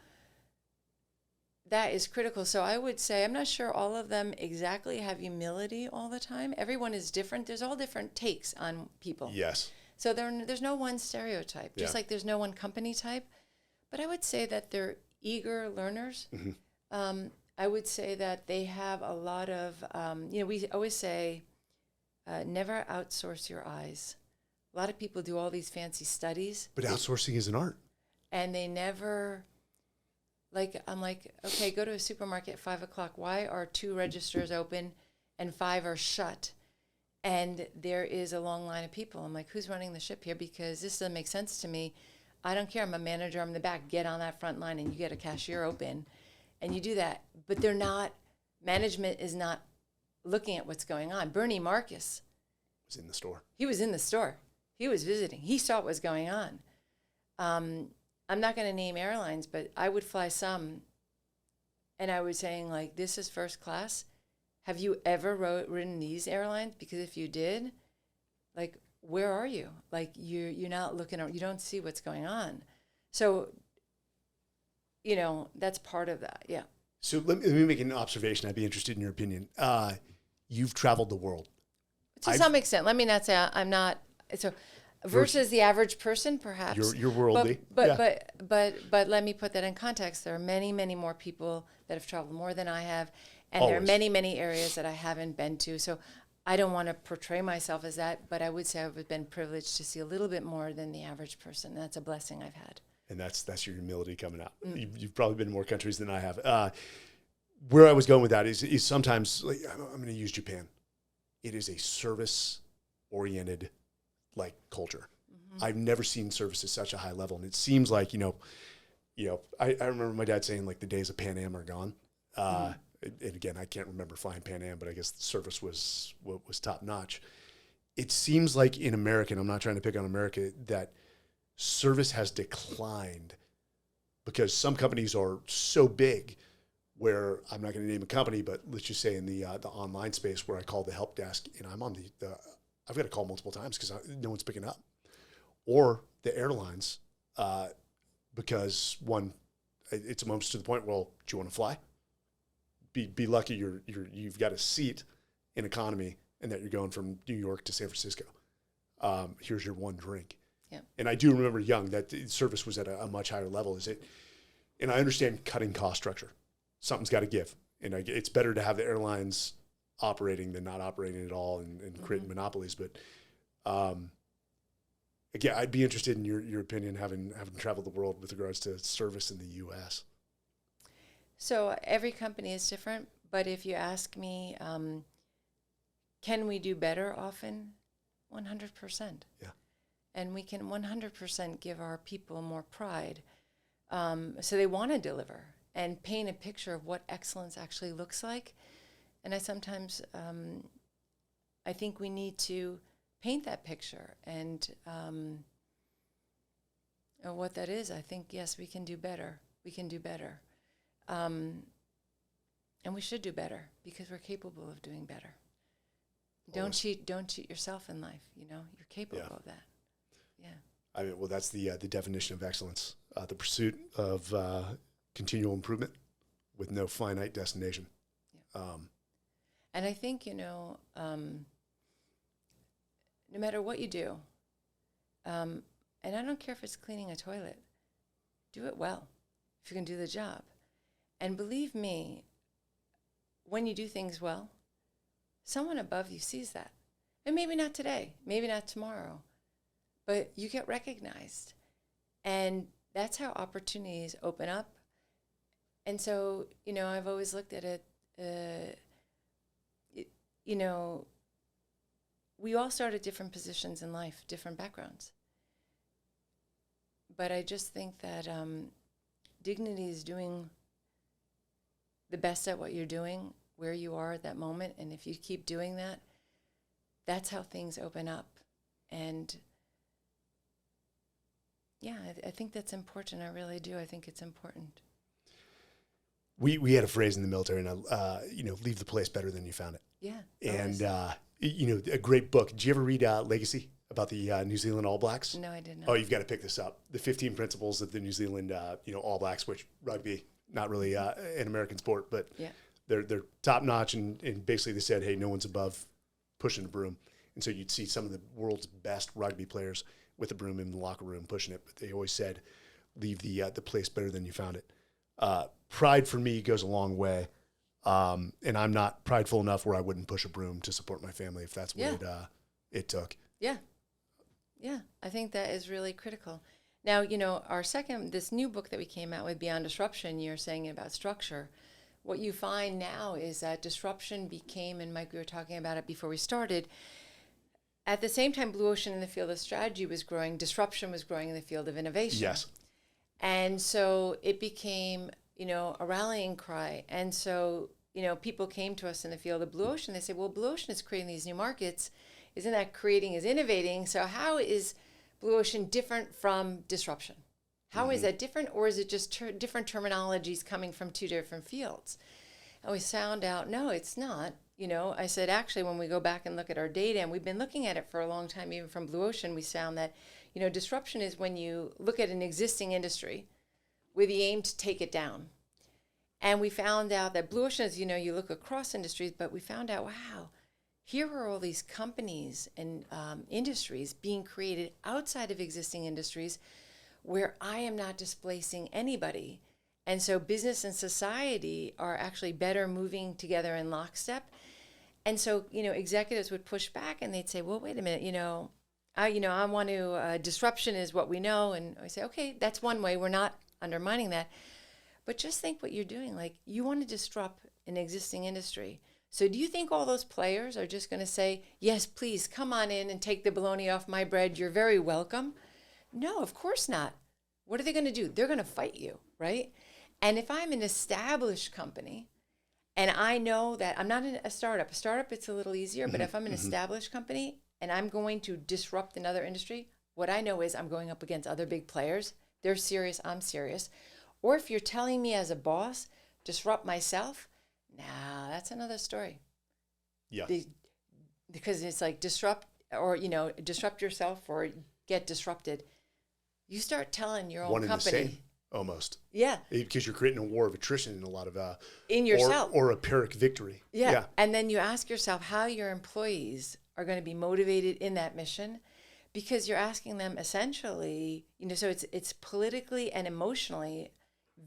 that is critical. So I would say, I'm not sure all of them exactly have humility all the time. Everyone is different. There's all different takes on people. Yes. So there's no one stereotype, just like there's no one company type. But I would say that they're eager learners. Mm-hmm. I would say that they have a lot of, we always say, never outsource your eyes. A lot of people do all these fancy studies. But outsourcing is an art. And they never, I'm like, okay, go to a supermarket at 5 o'clock. Why are 2 registers open and 5 are shut? And there is a long line of people. I'm like, who's running the ship here? Because this doesn't make sense to me. I don't care. I'm a manager. I'm in the back. Get on that front line and you get a cashier open. And you do that. But management is not looking at what's going on. Bernie Marcus was in the store. He was in the store. He was visiting. He saw what was going on. I'm not going to name airlines, but I would fly some. And I was saying, this is first class. Have you ever ridden these airlines? Because if you did, where are you? You're not looking, you don't see what's going on. So, that's part of that. Yeah. So let me make an observation. I'd be interested in your opinion. You've traveled the world. To some extent. Let me not say I'm not. So versus the average person, perhaps. You're worldly. But let me put that in context. There are many, many more people that have traveled more than I have. And there are many, many areas that I haven't been to. So I don't want to portray myself as that, but I would say I've been privileged to see a little bit more than the average person. That's a blessing I've had. And that's your humility coming out. You've probably been in more countries than I have. Where I was going with that is sometimes, I'm going to use Japan. It is a service-oriented, culture. Mm-hmm. I've never seen service at such a high level. And it seems like, I remember my dad saying, the days of Pan Am are gone. And again, I can't remember flying Pan Am, but I guess the service was top notch. It seems like in America, and I'm not trying to pick on America, that service has declined because some companies are so big where I'm not going to name a company, but let's just say in the online space where I call the help desk and I'm on I've got to call multiple times because no one's picking up, or the airlines, because one, it's almost to the point, well, do you want to fly? Be lucky you've got a seat in economy and that you're going from New York to San Francisco. Here's your one drink. Yeah. And I do remember young that service was at a much higher level. And I understand cutting cost structure. Something's got to give. And it's better to have the airlines operating than not operating at all and creating monopolies. But again, I'd be interested in your opinion, having traveled the world with regards to service in the U.S. So every company is different, but if you ask me, can we do better often? 100%. Yeah. And we can 100% give our people more pride. So they want to deliver and paint a picture of what excellence actually looks like. And I sometimes, I think we need to paint that picture and what that is. I think, yes, we can do better. We can do better. And we should do better because we're capable of doing better. Don't cheat yourself in life. You're capable of that. Yeah. Well, that's the definition of excellence, the pursuit of continual improvement with no finite destination. Yeah. And I think, no matter what you do, and I don't care if it's cleaning a toilet, do it well if you can do the job. And believe me, when you do things well, someone above you sees that. And maybe not today, maybe not tomorrow, but you get recognized. And that's how opportunities open up. And so, I've always looked at it, you know, we all start at different positions in life, different backgrounds. But I just think that dignity is doing the best at what you're doing, where you are at that moment. And if you keep doing that, that's how things open up. And yeah, I think that's important. I really do. I think it's important. We had a phrase in the military, and leave the place better than you found it. Yeah. And a great book. Did you ever read Legacy about the New Zealand All Blacks? No, I did not. Oh, you've got to pick this up. The 15 principles of the New Zealand All Blacks, which rugby, not really an American sport, but yeah. they're top notch, and basically they said, hey, no one's above pushing a broom. And so you'd see some of the world's best rugby players with a broom in the locker room pushing it, but they always said, leave the place better than you found it. Pride for me goes a long way. And I'm not prideful enough where I wouldn't push a broom to support my family if that's what it took. Yeah. Yeah. I think that is really critical. Now, this new book that we came out with, Beyond Disruption, you're saying about structure. What you find now is that disruption became, and Mike, we were talking about it before we started, at the same time Blue Ocean in the field of strategy was growing, disruption was growing in the field of innovation. Yes. And so it became, a rallying cry. And so, people came to us in the field of Blue Ocean. They said, well, Blue Ocean is creating these new markets. Isn't that creating is innovating? So how is Blue Ocean different from disruption? How is that different? Or is it just different terminologies coming from two different fields? And we found out, no, it's not. I said, actually, when we go back and look at our data, and we've been looking at it for a long time, even from Blue Ocean, we found that, disruption is when you look at an existing industry with the aim to take it down. And we found out that Blue Ocean is, you look across industries, but we found out, wow, here are all these companies and industries being created outside of existing industries where I am not displacing anybody. And so business and society are actually better moving together in lockstep. And so, executives would push back and they'd say, well, wait a minute, I want to, disruption is what we know. And I say, okay, that's one way. We're not undermining that. But just think what you're doing. Like, you want to disrupt an existing industry. So do you think all those players are just going to say, yes, please come on in and take the bologna off my bread. You're very welcome. No, of course not. What are they going to do? They're going to fight you, right? And if I'm an established company and I know that I'm not a startup, it's a little easier, but if I'm an established company and I'm going to disrupt another industry, what I know is I'm going up against other big players. They're serious, I'm serious. Or if you're telling me as a boss, disrupt myself, nah, that's another story. Yeah. Because it's like disrupt yourself or get disrupted. You start telling your own One company. And the same, almost. Yeah. Because you're creating a war of attrition in a lot of... in yourself. Or a Pyrrhic victory. Yeah. And then you ask yourself how your employees are going to be motivated in that mission, because you're asking them essentially, so it's politically and emotionally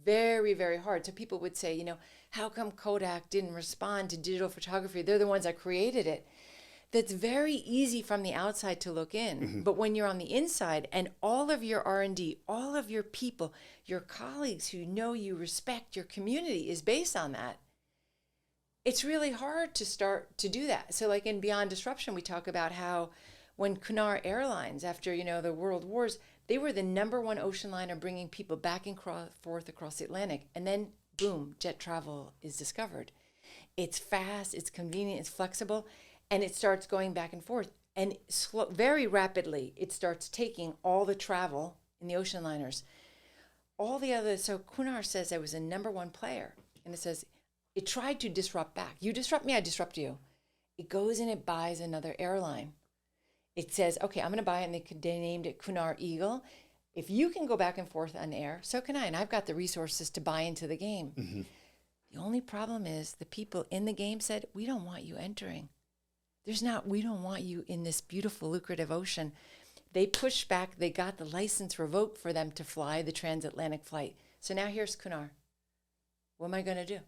very, very hard. So people would say, how come Kodak didn't respond to digital photography? They're the ones that created it. That's very easy from the outside to look in. But when you're on the inside and all of your R&D, all of your people, your colleagues who know you, respect your community is based on that, it's really hard to start to do that. So like in Beyond Disruption, we talk about how when Cunard Airlines, after, the World Wars, they were the number one ocean liner bringing people back and forth across the Atlantic. And then, boom, jet travel is discovered. It's fast, it's convenient, it's flexible, and it starts going back and forth. And very rapidly, it starts taking all the travel in the ocean liners. All the others, so Cunard says I was a number one player. And it says, it tried to disrupt back. You disrupt me, I disrupt you. It goes and it buys another airline. It says, okay, I'm going to buy it, and they named it Cunard Eagle. If you can go back and forth on air, so can I, and I've got the resources to buy into the game. The only problem is the people in the game said, we don't want you entering. We don't want you in this beautiful, lucrative ocean. They pushed back. They got the license revoked for them to fly the transatlantic flight. So now here's Cunard. What am I going to do?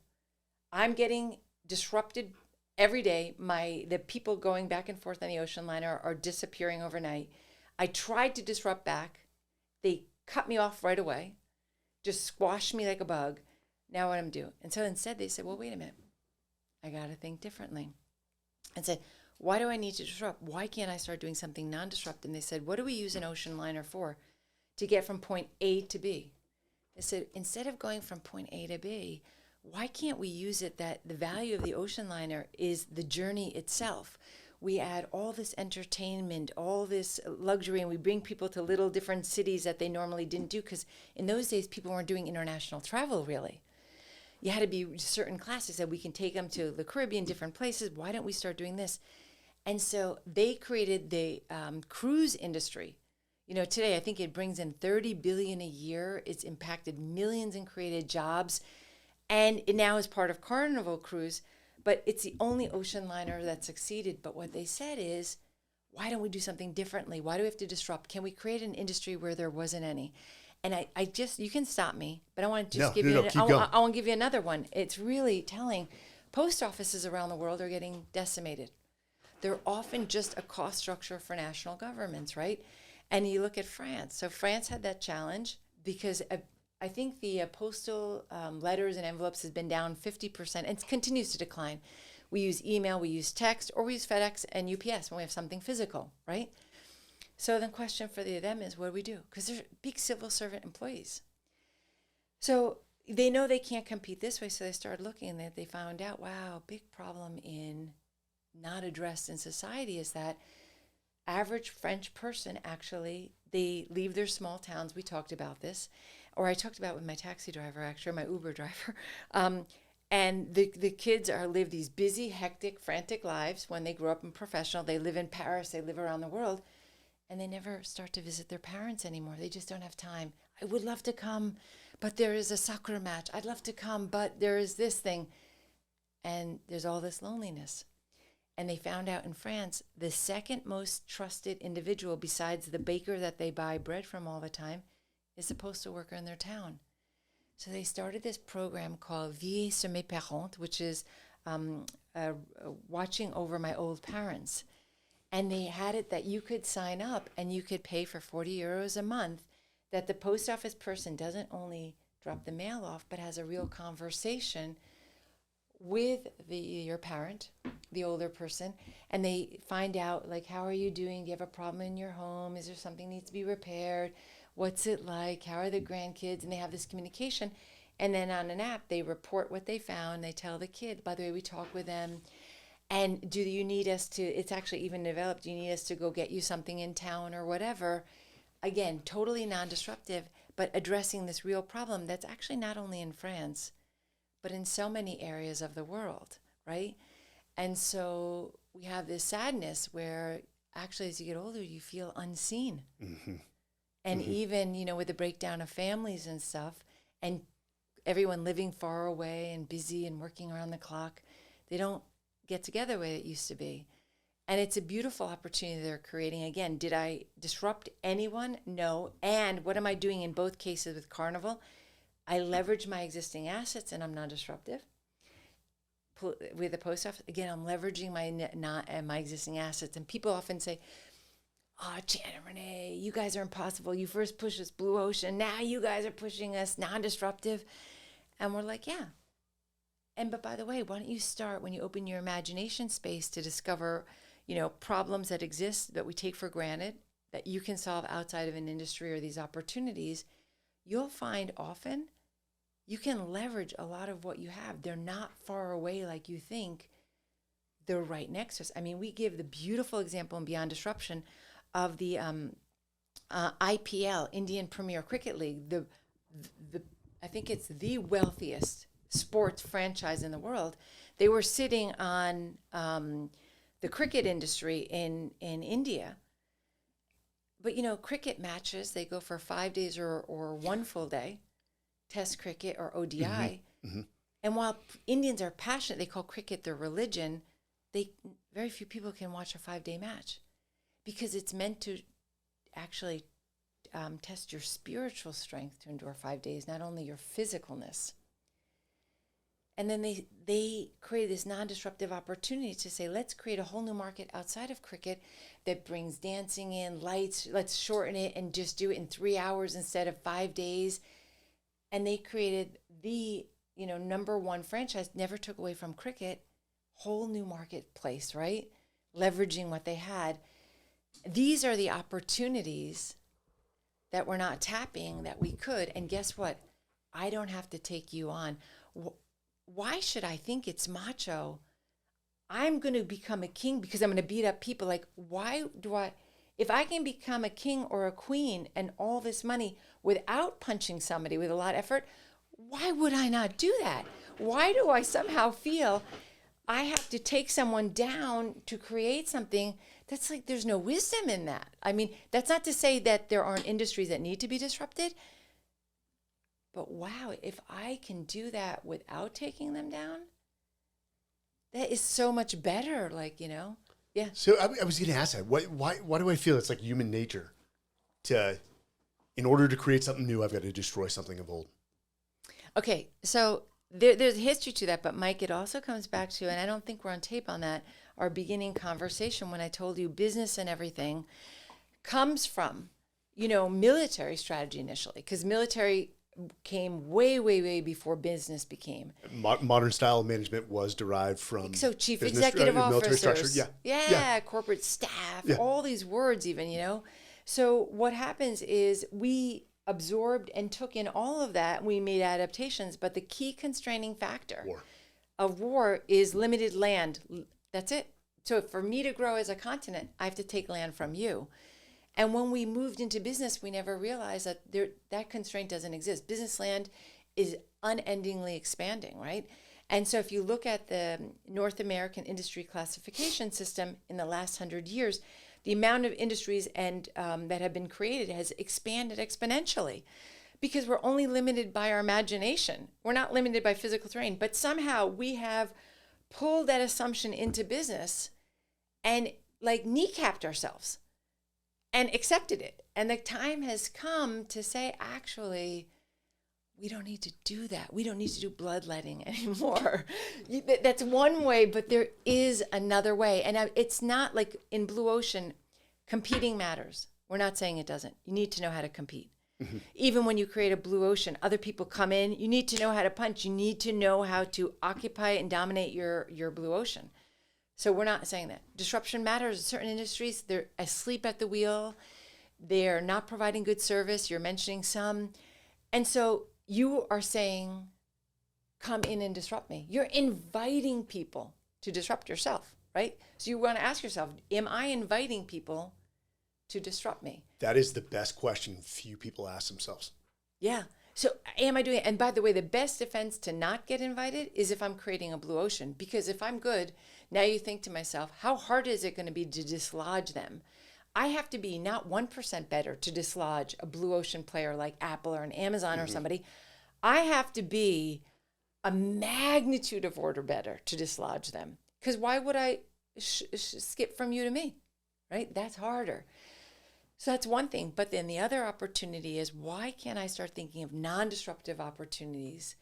I'm getting disrupted every day. The people going back and forth on the ocean liner are disappearing overnight. I tried to disrupt back. They cut me off right away, just squashed me like a bug. Now what I'm doing? And so instead they said, well, wait a minute. I got to think differently. And said, why do I need to disrupt? Why can't I start doing something non-disruptive? And they said, what do we use an ocean liner for? To get from point A to B. They said, instead of going from point A to B, why can't we use it that the value of the ocean liner is the journey itself? We add all this entertainment, all this luxury, and we bring people to little different cities that they normally didn't do, because in those days, people weren't doing international travel, really. You had to be certain classes that we can take them to the Caribbean, different places. Why don't we start doing this? And so they created the cruise industry. You know, today I think it brings in $30 billion a year. It's impacted millions and created jobs. And it now is part of Carnival Cruise, but it's the only ocean liner that succeeded. But what they said is, why don't we do something differently? Why do we have to disrupt? Can we create an industry where there wasn't any? And I just, you can stop me, but I want to just give you, I want to give you another one. It's really telling. Post offices around the world are getting decimated. They're often just a cost structure for national governments, right? And you look at France. So France had that challenge because I think the postal letters and envelopes has been down 50% and continues to decline. We use email, we use text, or we use FedEx and UPS when we have something physical, right? So the question for them is, what do we do? Because they're big civil servant employees. So they know they can't compete this way, so they started looking and they found out, wow, big problem in not addressed in society is that average French person actually, they leave their small towns. We talked about this, or I talked about with my taxi driver, actually, my Uber driver. And the kids live these busy, hectic, frantic lives when they grow up in professional. They live in Paris, they live around the world, and they never start to visit their parents anymore. They just don't have time. I would love to come, but there is a soccer match. I'd love to come, but there is this thing. And there's all this loneliness. And they found out in France, the second most trusted individual besides the baker that they buy bread from all the time is the postal worker in their town. So they started this program called Veiller sur mes parents, which is watching over my old parents. And they had it that you could sign up and you could pay for 40 euros a month, that the post office person doesn't only drop the mail off, but has a real conversation with your parent, the older person, and they find out, like, how are you doing? Do you have a problem in your home? Is there something needs to be repaired? What's it like? How are the grandkids? And they have this communication. And then on an app, they report what they found. They tell the kid, by the way, we talk with them. And do you need us to, it's actually even developed, do you need us to go get you something in town or whatever? Again, totally non-disruptive, but addressing this real problem that's actually not only in France, but in so many areas of the world, right? And so we have this sadness where actually as you get older, you feel unseen. Mm-hmm. And even, you know, with the breakdown of families and stuff, and everyone living far away and busy and working around the clock, they don't get together the way it used to be. And it's a beautiful opportunity they're creating. Again, did I disrupt anyone? No. And what am I doing in both cases with Carnival? I leverage my existing assets and I'm non-disruptive. With the post office, again, I'm leveraging my existing assets. And people often say, oh, Jan and Renee, you guys are impossible. You first pushed us blue ocean. Now you guys are pushing us non-disruptive. And we're like, yeah. But by the way, why don't you start when you open your imagination space to discover, you know, problems that exist that we take for granted that you can solve outside of an industry or these opportunities. You'll find often you can leverage a lot of what you have. They're not far away like you think. They're right next to us. I mean, we give the beautiful example in Beyond Disruption of the IPL, Indian Premier Cricket League. The I think it's the wealthiest sports franchise in the world. They were sitting on the cricket industry in India. But, you know, cricket matches, they go for 5 days or one full day, Test cricket or ODI. Mm-hmm. Mm-hmm. And while Indians are passionate, they call cricket their religion, very few people can watch a 5-day match because it's meant to actually test your spiritual strength to endure 5 days, not only your physicalness. And then they create this non-disruptive opportunity to say, let's create a whole new market outside of cricket that brings dancing in, lights, let's shorten it and just do it in 3 hours instead of 5 days. And they created the #1 franchise never took away from cricket. Whole new marketplace, right? Leveraging what they had. These are the opportunities that we're not tapping that we could. And guess what? I don't have to take you on. Why should I think it's macho? I'm going to become a king because I'm going to beat up people. Like, if I can become a king or a queen and all this money without punching somebody with a lot of effort, why would I not do that? Why do I somehow feel I have to take someone down to create something? That's like, there's no wisdom in that. I mean, that's not to say that there aren't industries that need to be disrupted. But wow, if I can do that without taking them down, that is so much better. Yeah. So I was going to ask that. Why do I feel it's like human nature in order to create something new, I've got to destroy something of old? Okay, so there's a history to that, but Mike, it also comes back to, and I don't think we're on tape on that, our beginning conversation when I told you business and everything comes from, military strategy initially, because military came way, way, way before business became. Modern style management was derived from chief business, executive military officers, structure. Yeah, corporate staff, all these words even, So what happens is we absorbed and took in all of that. We made adaptations, but the key constraining factor of war is limited land. That's it. So for me to grow as a continent, I have to take land from you. And when we moved into business, we never realized that that constraint doesn't exist. Business land is unendingly expanding, right? And so if you look at the North American industry classification system in the last 100 years, the amount of industries and that have been created has expanded exponentially because we're only limited by our imagination. We're not limited by physical terrain, but somehow we have pulled that assumption into business and kneecapped ourselves and accepted it. And the time has come to say, actually, we don't need to do that. We don't need to do bloodletting anymore. That's one way, but there is another way. And it's not like in Blue Ocean, competing matters. We're not saying it doesn't. You need to know how to compete. Mm-hmm. Even when you create a Blue Ocean, other people come in, you need to know how to punch. You need to know how to occupy and dominate your Blue Ocean. So we're not saying that. Disruption matters. Certain industries, they're asleep at the wheel. They're not providing good service. You're mentioning some. And so you are saying, come in and disrupt me. You're inviting people to disrupt yourself, right? So you want to ask yourself, am I inviting people to disrupt me? That is the best question few people ask themselves. Yeah. So am I doing it? And by the way, the best defense to not get invited is if I'm creating a Blue Ocean. Because if I'm good, now you think to myself, how hard is it going to be to dislodge them? I have to be not 1% better to dislodge a Blue Ocean player like Apple or an Amazon or somebody. I have to be a magnitude of order better to dislodge them. Because why would I skip from you to me, right? That's harder. So that's one thing. But then the other opportunity is, why can't I start thinking of non-disruptive opportunities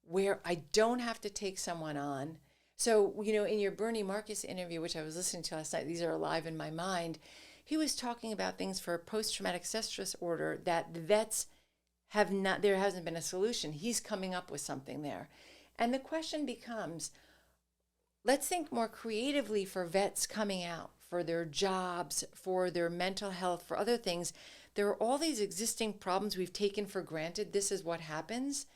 where I don't have to take someone on? So, in your Bernie Marcus interview, which I was listening to last night, these are alive in my mind, he was talking about things for post-traumatic stress disorder that the vets have not, there hasn't been a solution. He's coming up with something there. And the question becomes, let's think more creatively for vets coming out, for their jobs, for their mental health, for other things. There are all these existing problems we've taken for granted. This is what happens.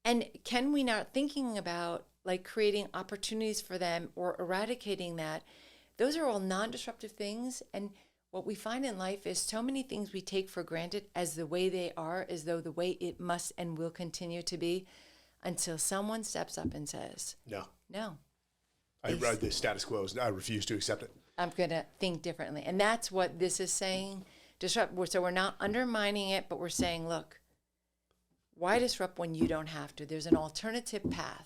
And can we not thinking about creating opportunities for them or eradicating that? Those are all non-disruptive things. And what we find in life is so many things we take for granted as the way they are, as though the way it must and will continue to be, until someone steps up and says, no. I read the status quo. I refuse to accept it. I'm going to think differently. And that's what this is saying. Disrupt. So we're not undermining it, but we're saying, look, why disrupt when you don't have to? There's an alternative path.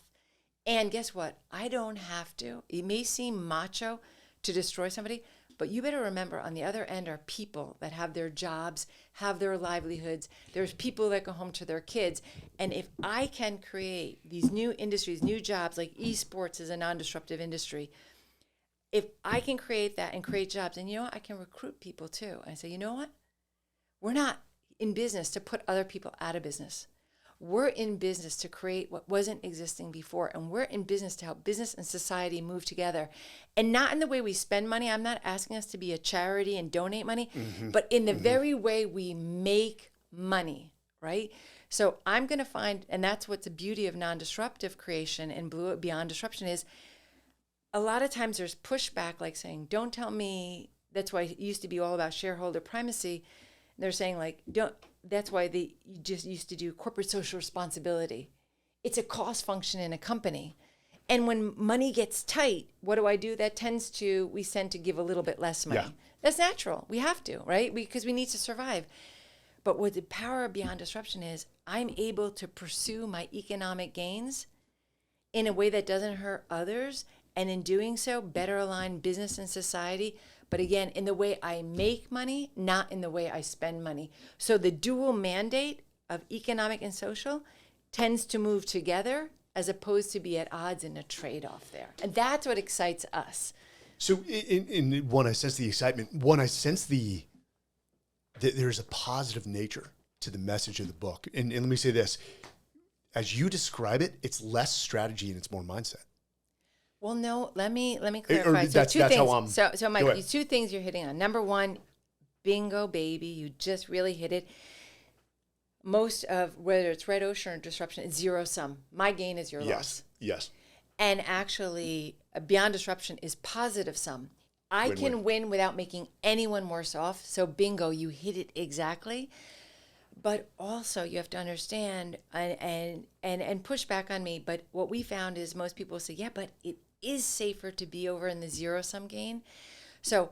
And guess what? I don't have to. It may seem macho to destroy somebody, but you better remember, on the other end are people that have their jobs, have their livelihoods. There's people that go home to their kids. And if I can create these new industries, new jobs, like esports is a non-disruptive industry, if I can create that and create jobs, and I can recruit people too. I say, you know what? We're not in business to put other people out of business. we're in business to create what wasn't existing before. And we're in business to help business and society move together. And not in the way we spend money. I'm not asking us to be a charity and donate money, but in the very way we make money, right? So I'm going to find, and that's what's the beauty of non-disruptive creation and beyond disruption is, a lot of times there's pushback, like saying, don't tell me, that's why it used to be all about shareholder primacy. They're saying like, that's why you just used to do corporate social responsibility. It's a cost function in a company. And when money gets tight, what do? We tend to give a little bit less money. Yeah. That's natural. We have to, right? Because we need to survive. But what the power of beyond disruption is, I'm able to pursue my economic gains in a way that doesn't hurt others. And in doing so, better align business and society. But again, in the way I make money, not in the way I spend money. So the dual mandate of economic and social tends to move together as opposed to be at odds in a trade-off there. And that's what excites us. So in one, I sense the excitement. One, I sense that there's a positive nature to the message of the book. And let me say this. As you describe it, it's less strategy and it's more mindset. Well, no, let me clarify. So two things. So Mike, two things you're hitting on. Number one, bingo, baby. You just really hit it. Most of, whether it's red ocean or disruption, it's zero sum. My gain is your loss. Yes. And actually, beyond disruption is positive sum. I can win without making anyone worse off. So bingo, you hit it exactly. But also you have to understand and push back on me. But what we found is most people say, yeah, but it is safer to be over in the zero sum gain. So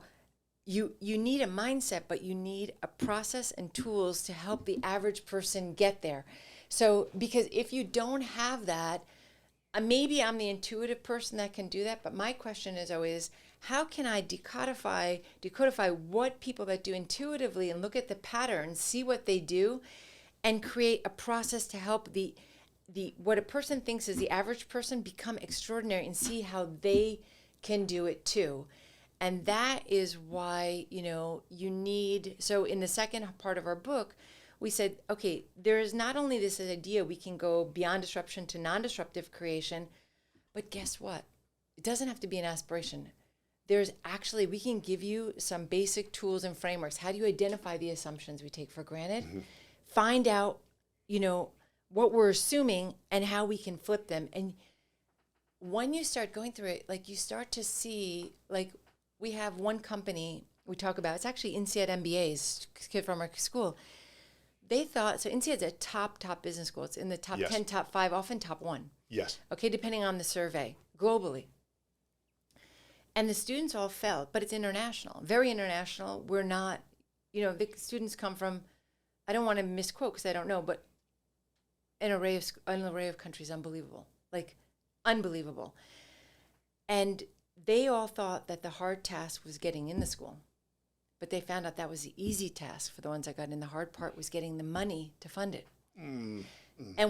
you need a mindset, but you need a process and tools to help the average person get there. So because if you don't have that, maybe I'm the intuitive person that can do that. But my question is always, how can I decodify what people that do intuitively and look at the patterns, see what they do, and create a process to help the what a person thinks is the average person become extraordinary and see how they can do it too. And that is why, you need, so in the second part of our book, we said, okay, there is not only this idea we can go beyond disruption to non-disruptive creation, but guess what? It doesn't have to be an aspiration. We can give you some basic tools and frameworks. How do you identify the assumptions we take for granted? Mm-hmm. Find out, what we're assuming and how we can flip them. And when you start going through it, like you start to see, like we have one company we talk about, it's actually INSEAD MBA's kid from our school. They thought, so INSEAD's a top business school. It's in the top 10, top 5, often top 1. Yes. Okay, depending on the survey, globally. And the students all felt, but it's international, very international. We're not, the students come from, I don't want to misquote because I don't know, but an array of countries, unbelievable. And they all thought that the hard task was getting in the school, but they found out that was the easy task for the ones that got in. The hard part was getting the money to fund it. And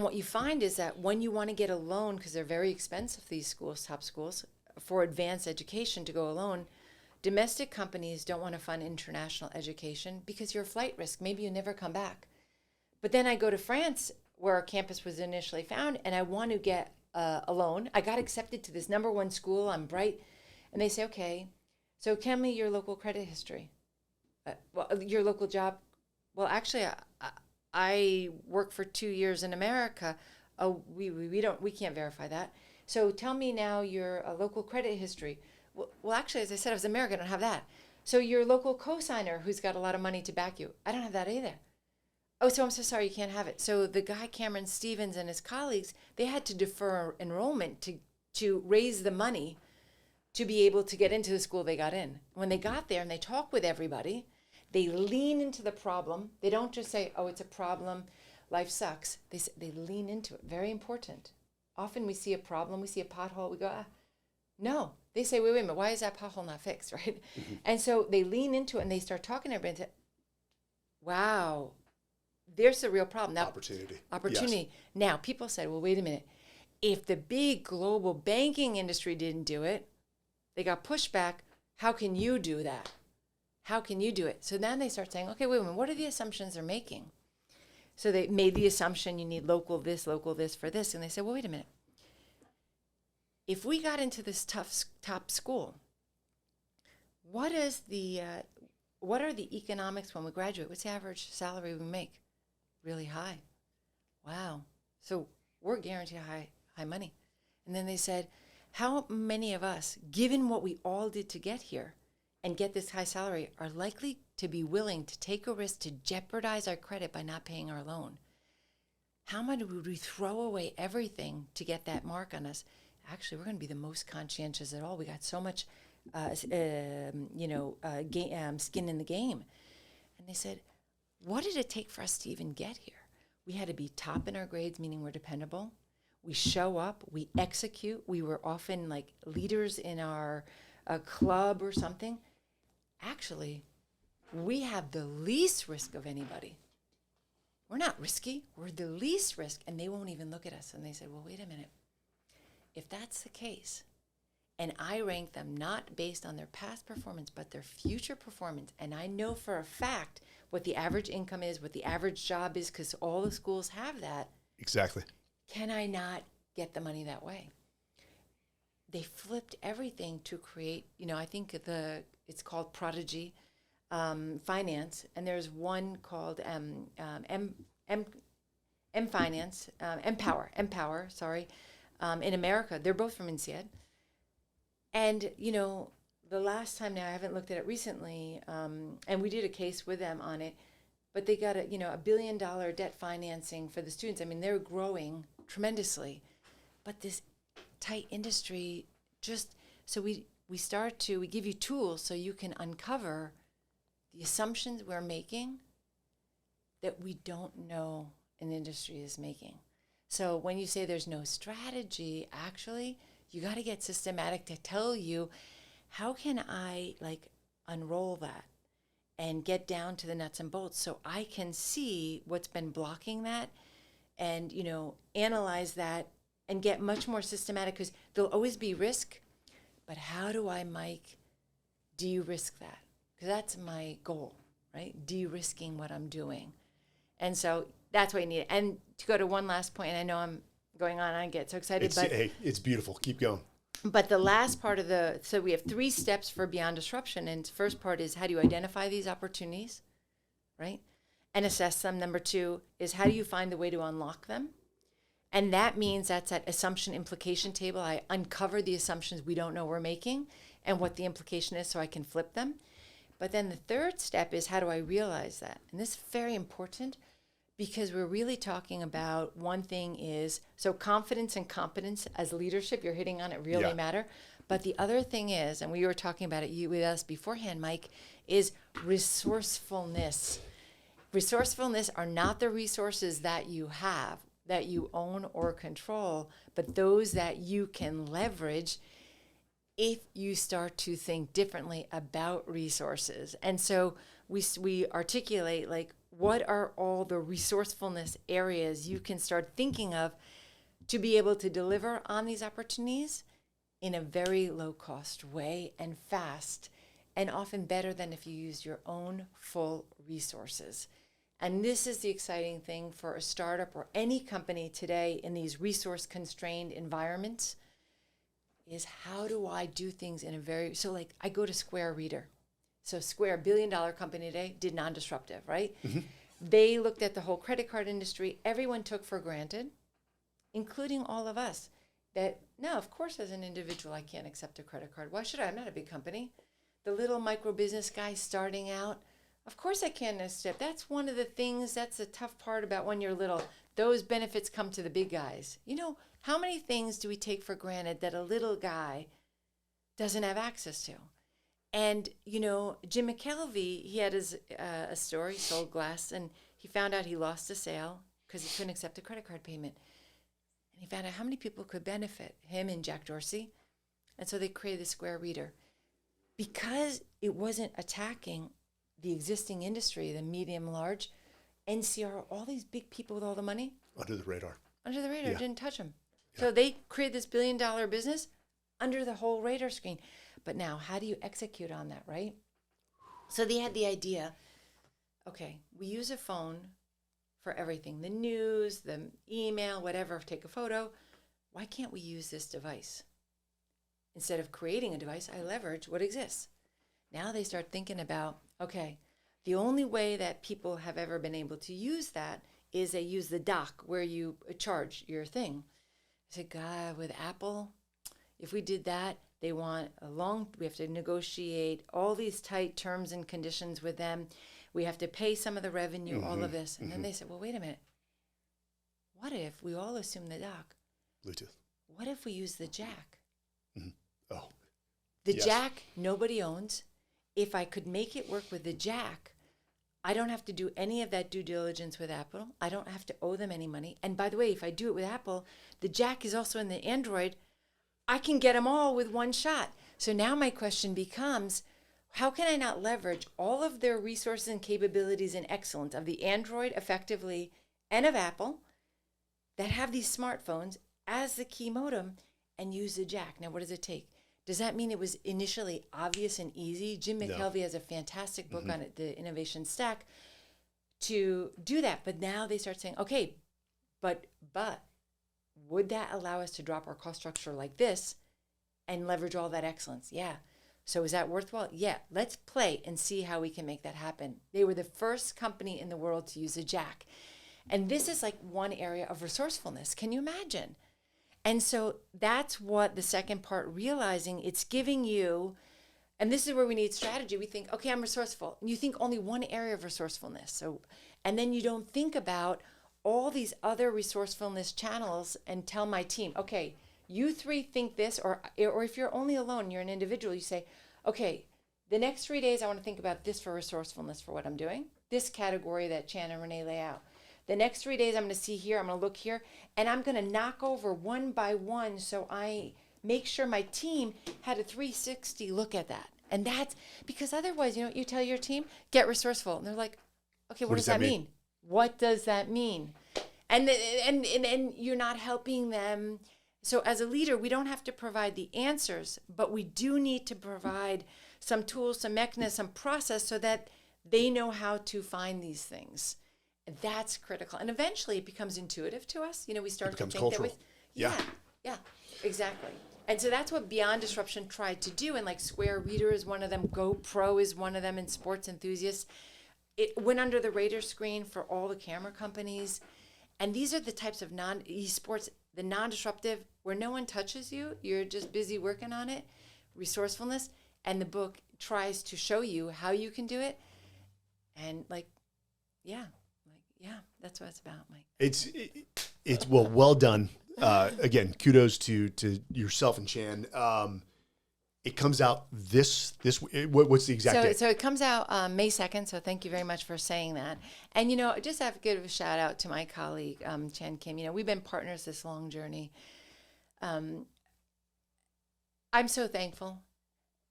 what you find is that when you want to get a loan, because they're very expensive, these schools, top schools, for advanced education to go alone, domestic companies don't want to fund international education because you're a flight risk. Maybe you never come back. But then I go to France, where our campus was initially found, and I want to get a loan. I got accepted to this number 1 school. I'm bright. And they say, okay, so tell me your local credit history. Your local job. Well, actually, I worked for 2 years in America. Oh, we can't verify that. So tell me now your local credit history. Well, actually, as I said, I was American. I don't have that. So your local cosigner who's got a lot of money to back you. I don't have that either. Oh, so I'm so sorry you can't have it. So the guy, Cameron Stevens, and his colleagues, they had to defer enrollment to raise the money to be able to get into the school they got in. When they got there and they talk with everybody, they lean into the problem. They don't just say, oh, it's a problem, life sucks. They lean into it. Very important. Often we see a problem, we see a pothole, we go, no. They say, wait a minute, why is that pothole not fixed, right? Mm-hmm. And so they lean into it and they start talking to everybody and say, wow, there's the real problem. Now, opportunity. Yes. Now, people said, well, wait a minute. If the big global banking industry didn't do it, they got pushback. How can you do that? How can you do it? So then they start saying, okay, wait a minute, what are the assumptions they're making? So they made the assumption you need local this for this. And they said, well, wait a minute. If we got into this top school, what are the economics when we graduate? What's the average salary we make? Really high. Wow. So we're guaranteed high money. And then they said, how many of us, given what we all did to get here and get this high salary, are likely to be willing to take a risk to jeopardize our credit by not paying our loan? How much would we throw away everything to get that mark on us? Actually, we're going to be the most conscientious at all. We got so much, skin in the game. And they said, what did it take for us to even get here? We had to be top in our grades, meaning we're dependable. We show up, we execute. We were often like leaders in our club or something. Actually, we have the least risk of anybody. We're not risky. We're the least risk, and they won't even look at us. And they said, well, wait a minute. If that's the case, and I rank them not based on their past performance, but their future performance, and I know for a fact what the average income is, what the average job is, because all the schools have that. Exactly. Can I not get the money that way? They flipped everything to create, I think it's called Prodigy Finance, and there's one called Empower, in America. They're both from INSEAD. And, the last time now, I haven't looked at it recently, and we did a case with them on it, but they got $1 billion debt financing for the students. I mean, they're growing tremendously, but this tight industry so we give you tools so you can uncover the assumptions we're making that we don't know an industry is making. So when you say there's no strategy, actually, you got to get systematic to tell you, how can I unroll that and get down to the nuts and bolts so I can see what's been blocking that and, analyze that and get much more systematic, because there'll always be risk, but how do I, Mike, de-risk that? Because that's my goal, right? De-risking what I'm doing. And so that's what you need. And to go to one last point, and I know I'm going on, I get so excited. It's beautiful. Keep going. But the last part so we have 3 steps for Beyond Disruption. And the first part is, how do you identify these opportunities, right? And assess them. Number 2 is, how do you find the way to unlock them? And that means that's that assumption implication table. I uncover the assumptions we don't know we're making and what the implication is so I can flip them. But then the third step is, how do I realize that? And this is very important, because we're really talking about, one thing is, so confidence and competence as leadership, you're hitting on it, really matter. But the other thing is, and we were talking about it with us beforehand, Mike, is resourcefulness. Resourcefulness are not the resources that you have, that you own or control, but those that you can leverage if you start to think differently about resources. And so we articulate, what are all the resourcefulness areas you can start thinking of to be able to deliver on these opportunities in a very low cost way and fast, and often better than if you used your own full resources. And this is the exciting thing for a startup or any company today in these resource constrained environments, is how do I do things in I go to Square Reader. So Square, $1 billion company today, did non-disruptive, right? Mm-hmm. They looked at the whole credit card industry. Everyone took for granted, including all of us, that, no, of course, as an individual, I can't accept a credit card. Why should I? I'm not a big company. The little micro business guy starting out, of course I can't accept. That's one of the things, that's the tough part about when you're little. Those benefits come to the big guys. How many things do we take for granted that a little guy doesn't have access to? And, Jim McKelvey, he had a store, he sold glass, and he found out he lost a sale because he couldn't accept a credit card payment. And he found out how many people could benefit, him and Jack Dorsey. And so they created the Square Reader. Because it wasn't attacking the existing industry, the medium, large, NCR, all these big people with all the money. Under the radar, didn't touch them. Yeah. So they created this $1 billion business under the whole radar screen. But now, how do you execute on that, right? So they had the idea, okay, we use a phone for everything, the news, the email, whatever, take a photo. Why can't we use this device? Instead of creating a device, I leverage what exists. Now they start thinking about, okay, the only way that people have ever been able to use that is they use the dock where you charge your thing. I said, God, with Apple, if we did that, they want we have to negotiate all these tight terms and conditions with them. We have to pay some of the revenue, all of this. And then they said, well, wait a minute. What if we all assume the dock? Bluetooth. What if we use the jack? Oh. The jack, nobody owns. If I could make it work with the jack, I don't have to do any of that due diligence with Apple. I don't have to owe them any money. And by the way, if I do it with Apple, the jack is also in the Android. I can get them all with one shot. So now my question becomes, how can I not leverage all of their resources and capabilities and excellence of the Android effectively and of Apple that have these smartphones as the key modem and use the jack? Now, what does it take? Does that mean it was initially obvious and easy? Jim McKelvey has a fantastic book on it, The Innovation Stack, to do that. But now they start saying, okay, but would that allow us to drop our cost structure like this and leverage all that excellence? Yeah. So is that worthwhile? Yeah. Let's play and see how we can make that happen. They were the first company in the world to use a jack. And this is like one area of resourcefulness. Can you imagine? And so that's what the second part, realizing it's giving you, and this is where we need strategy. We think, okay, I'm resourceful. And you think only one area of resourcefulness. So, and then you don't think about all these other resourcefulness channels and tell my team, okay, you three think this, or if you're only alone, you're an individual, you say, okay, the next 3 days I want to think about this for resourcefulness for what I'm doing, this category that Chan and Renee lay out. The next 3 days I'm going to see here, I'm going to look here, and I'm going to knock over one by one so I make sure my team had a 360 look at that. And that's because otherwise, you know, you tell your team, get resourceful. And they're like, okay, what does that mean? What does that mean? And you're not helping them. So as a leader, we don't have to provide the answers, but we do need to provide some tools, some mechanisms, some process so that they know how to find these things. And that's critical. And eventually it becomes intuitive to us. You know, we start to think cultural. That yeah, exactly. And so that's what Beyond Disruption tried to do. And like Square Reader is one of them. GoPro is one of them, and sports enthusiasts. It went under the radar screen for all the camera companies. And these are the types of esports, the non-disruptive, where no one touches you. You're just busy working on it. Resourcefulness. And the book tries to show you how you can do it. And that's what it's about, Mike. It's well done. Again, kudos to yourself and Chan. It comes out this what's the exact date? So it comes out May 2nd. So thank you very much for saying that. And, you know, just have to give a shout out to my colleague, Chan Kim. You know, we've been partners this long journey. I'm so thankful.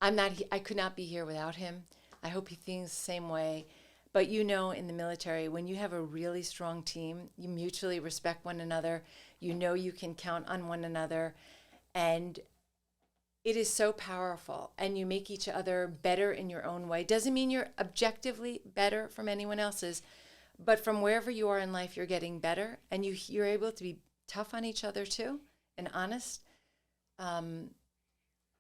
I could not be here without him. I hope he thinks the same way. But you know, in the military, when you have a really strong team, you mutually respect one another. You know you can count on one another. And it is so powerful. And you make each other better in your own way. Doesn't mean you're objectively better from anyone else's. But from wherever you are in life, you're getting better. And you're able to be tough on each other too and honest.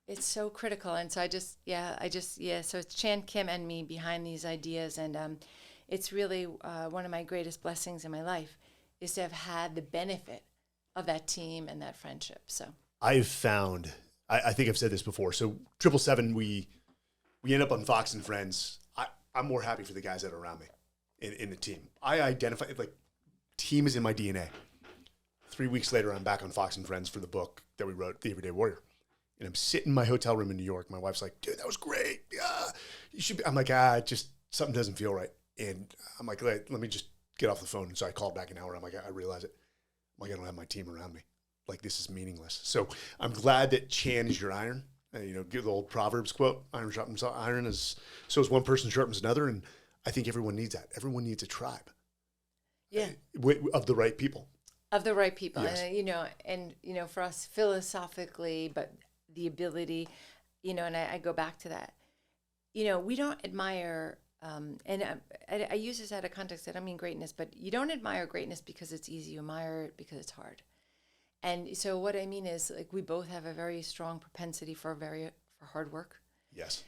It's so critical. And so so it's Chan Kim and me behind these ideas. And it's really one of my greatest blessings in my life is to have had the benefit of that team and that friendship. So I've found, I think I've said this before. So 777, we end up on Fox and Friends. I'm more happy for the guys that are around me in the team. I identify, like, team is in my DNA. 3 weeks later, I'm back on Fox and Friends for the book that we wrote, The Everyday Warrior. And I'm sitting in my hotel room in New York. My wife's like, dude, that was great. Yeah, you should be. I'm like, just something doesn't feel right. And I'm like, let me just get off the phone. And so I called back an hour. I'm like, I realize it. I'm like, I don't have my team around me. Like, this is meaningless. So I'm glad that Chan is your iron. Give the old Proverbs quote, iron sharpens iron, so as one person sharpens another. And I think everyone needs that. Everyone needs a tribe. Yeah. Of the right people. Of the right people. Yes. And for us philosophically, but the ability, and I go back to that. We don't admire And I use this out of context. I don't mean greatness, but you don't admire greatness because it's easy. You admire it because it's hard. And so what I mean is, like, we both have a very strong propensity for hard work. Yes.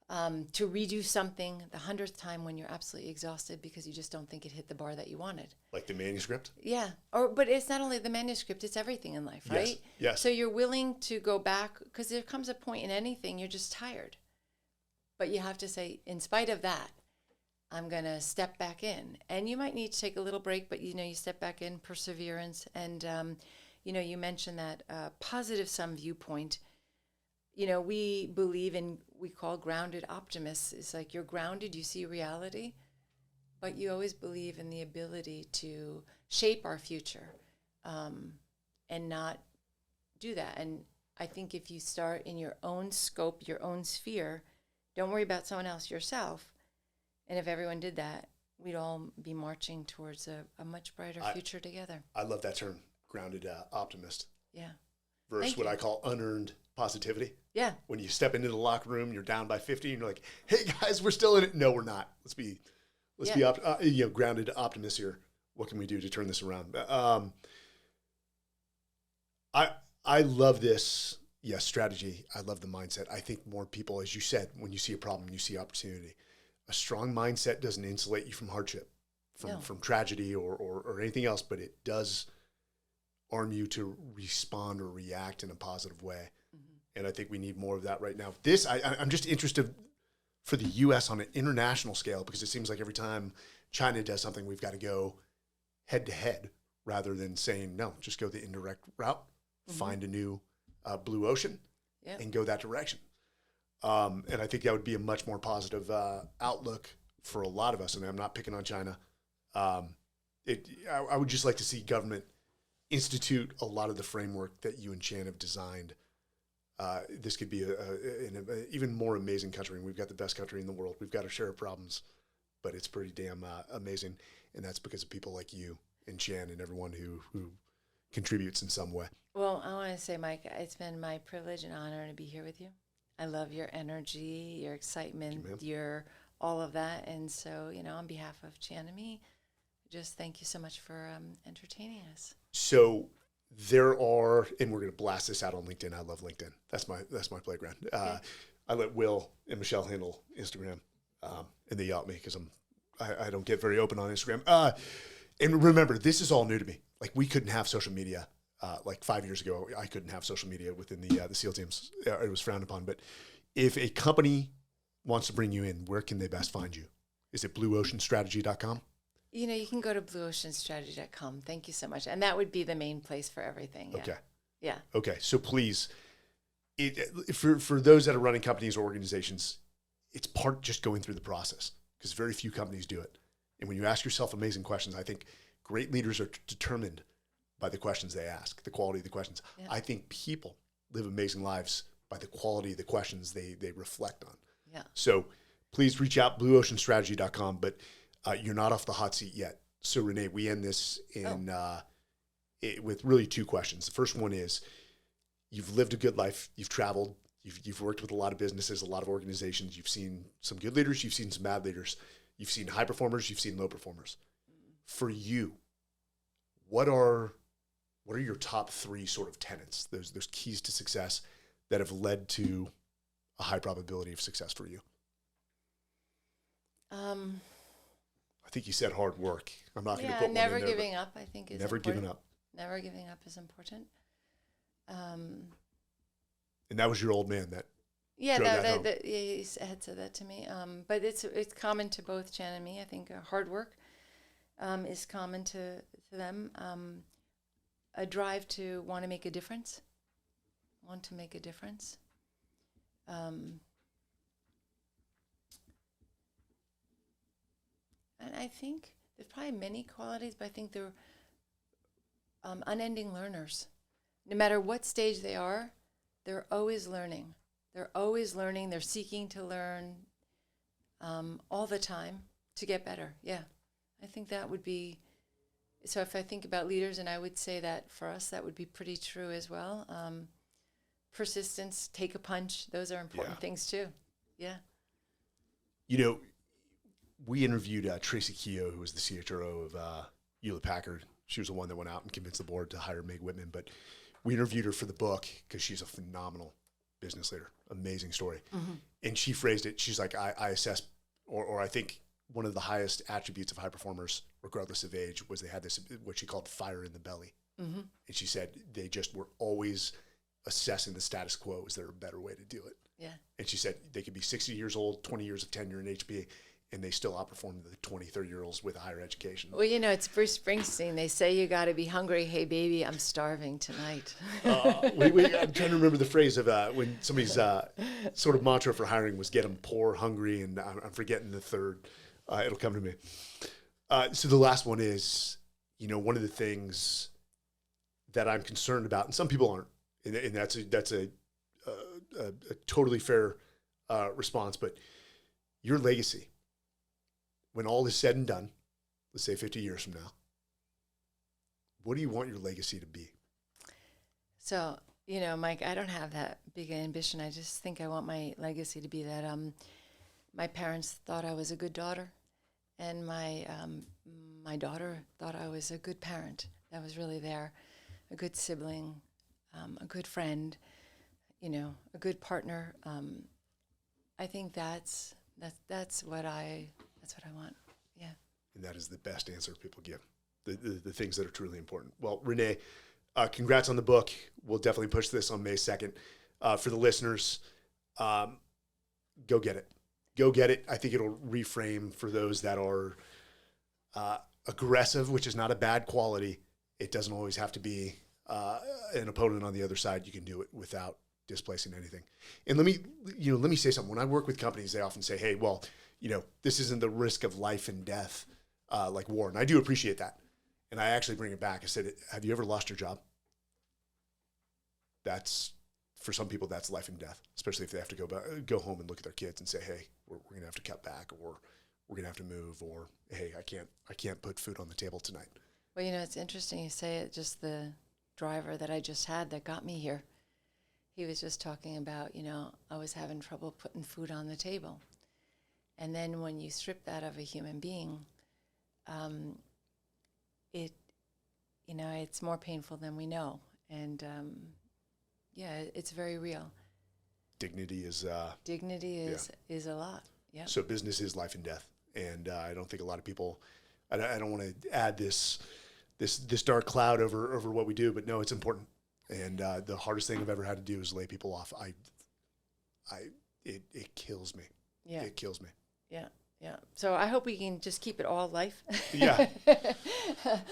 To redo something the 100th time when you're absolutely exhausted because you just don't think it hit the bar that you wanted. Like the manuscript? Yeah. But it's not only the manuscript, it's everything in life, right? Yes. So you're willing to go back because there comes a point in anything you're just tired. But you have to say, in spite of that, I'm going to step back in. And you might need to take a little break, but, you step back in, perseverance. And, you mentioned that positive sum viewpoint. We believe in, we call grounded optimists. It's like you're grounded, you see reality, but you always believe in the ability to shape our future and not do that. And I think if you start in your own scope, your own sphere, don't worry about someone else, yourself. And if everyone did that, we'd all be marching towards a much brighter future together. I love that term, grounded optimist. Yeah. Versus what I call unearned positivity. Yeah. When you step into the locker room, you're down by 50, and you're like, "Hey guys, we're still in it." No, we're not. Let's be grounded optimists here. What can we do to turn this around? I love this. Yes, strategy. I love the mindset. I think more people, as you said, when you see a problem, you see opportunity. A strong mindset doesn't insulate you from hardship, from tragedy or anything else, but it does arm you to respond or react in a positive way. Mm-hmm. And I think we need more of that right now. I'm just interested for the U.S. on an international scale, because it seems like every time China does something, we've got to go head to head rather than saying, no, just go the indirect route, find a new blue ocean and go that direction. And I think that would be a much more positive outlook for a lot of us. And I'm not picking on China. I would just like to see government institute a lot of the framework that you and Chan have designed. This could be an even more amazing country. And we've got the best country in the world. We've got our share of problems, but it's pretty damn amazing. And that's because of people like you and Chan and everyone who contributes in some way. Well, I want to say, Mike, it's been my privilege and honor to be here with you. I love your energy, your excitement, your all of that. And so, on behalf of Chan and me, just thank you so much for entertaining us. So there are, and we're going to blast this out on LinkedIn. I love LinkedIn. That's my playground. Okay. I let Will and Michelle handle Instagram, and they yell at me because I don't get very open on Instagram. And remember, this is all new to me. Like, we couldn't have social media. Like 5 years ago, I couldn't have social media within the SEAL teams. It was frowned upon. But if a company wants to bring you in, where can they best find you? Is it blueoceanstrategy.com? You can go to blueoceanstrategy.com. Thank you so much. And that would be the main place for everything. Yeah. Okay. Yeah. Okay. So please, for those that are running companies or organizations, it's part just going through the process, because very few companies do it. And when you ask yourself amazing questions, I think great leaders are determined by the questions they ask, the quality of the questions. Yeah. I think people live amazing lives by the quality of the questions they reflect on. Yeah. So please reach out, blueoceanstrategy.com, but you're not off the hot seat yet. So Renée, we end this with really two questions. The first one is, you've lived a good life, you've traveled, you've worked with a lot of businesses, a lot of organizations, you've seen some good leaders, you've seen some bad leaders, you've seen high performers, you've seen low performers. For you, what are your top three sort of tenets, those keys to success that have led to a high probability of success for you? I think you said hard work. I'm not going to put one in there. Never giving up, I think, is never important. Giving up. Never giving up is important. And that was your old man that. Yeah, he had said that to me. But it's common to both Chan and me. I think hard work is common to them. A drive to want to make a difference. And I think there's probably many qualities, but I think they're unending learners. No matter what stage they are, they're always learning. They're seeking to learn all the time to get better. Yeah, I think that would be, so if I think about leaders, and I would say that for us, that would be pretty true as well. Persistence, take a punch, those are important things too. Yeah. we interviewed Tracy Keogh, who was the CHRO of Hewlett Packard. She was the one that went out and convinced the board to hire Meg Whitman. But we interviewed her for the book because she's a phenomenal business leader. Amazing story. Mm-hmm. And she phrased it. She's like, I assess, or I think one of the highest attributes of high performers, regardless of age, was they had this, what she called fire in the belly. Mm-hmm. And she said they just were always assessing the status quo. Is there a better way to do it? Yeah. And she said they could be 60 years old, 20 years of tenure in HB, and they still outperform the 20, 30-year-olds with a higher education. Well, it's Bruce Springsteen. They say you got to be hungry. Hey, baby, I'm starving tonight. I'm trying to remember the phrase of when somebody's sort of mantra for hiring was get them poor, hungry, and I'm forgetting the third. It'll come to me. So the last one is, one of the things that I'm concerned about, and some people aren't, and that's a totally fair response, but your legacy, when all is said and done, let's say 50 years from now, what do you want your legacy to be? So, Mike, I don't have that big ambition. I just think I want my legacy to be that my parents thought I was a good daughter, and my daughter thought I was a good parent. That was really there, a good sibling, a good friend, a good partner. I think that's what I want. Yeah. And that is the best answer people give. The things that are truly important. Well, Renee, congrats on the book. We'll definitely push this on May 2nd. For the listeners, go get it. Go get it. I think it'll reframe for those that are aggressive, which is not a bad quality. It doesn't always have to be an opponent on the other side. You can do it without displacing anything. And let me say something. When I work with companies, they often say, hey, well, this isn't the risk of life and death like war. And I do appreciate that. And I actually bring it back. I said, have you ever lost your job? For some people, that's life and death, especially if they have to go home and look at their kids and say, hey, we're going to have to cut back, or we're going to have to move, or, hey, I can't put food on the table tonight. Well, it's interesting you say it. Just the driver that I just had that got me here, he was just talking about, I was having trouble putting food on the table. And then when you strip that of a human being, it's more painful than we know. And, it's very real. Dignity is is a lot. Yeah. So business is life and death. And I don't think a lot of people, I don't want to add this dark cloud over what we do, but no, it's important. And the hardest thing I've ever had to do is lay people off. It kills me. Yeah. It kills me. Yeah. Yeah. So I hope we can just keep it all life. Yeah.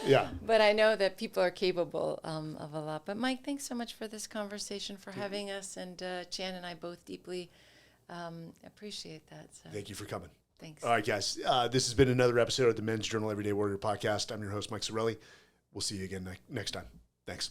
Yeah. But I know that people are capable of a lot. But Mike, thanks so much for this conversation, for having us. And Chan and I both deeply appreciate that. So. Thank you for coming. Thanks. All right, guys. This has been another episode of the Men's Journal Everyday Warrior podcast. I'm your host, Mike Sarraille. We'll see you again next time. Thanks.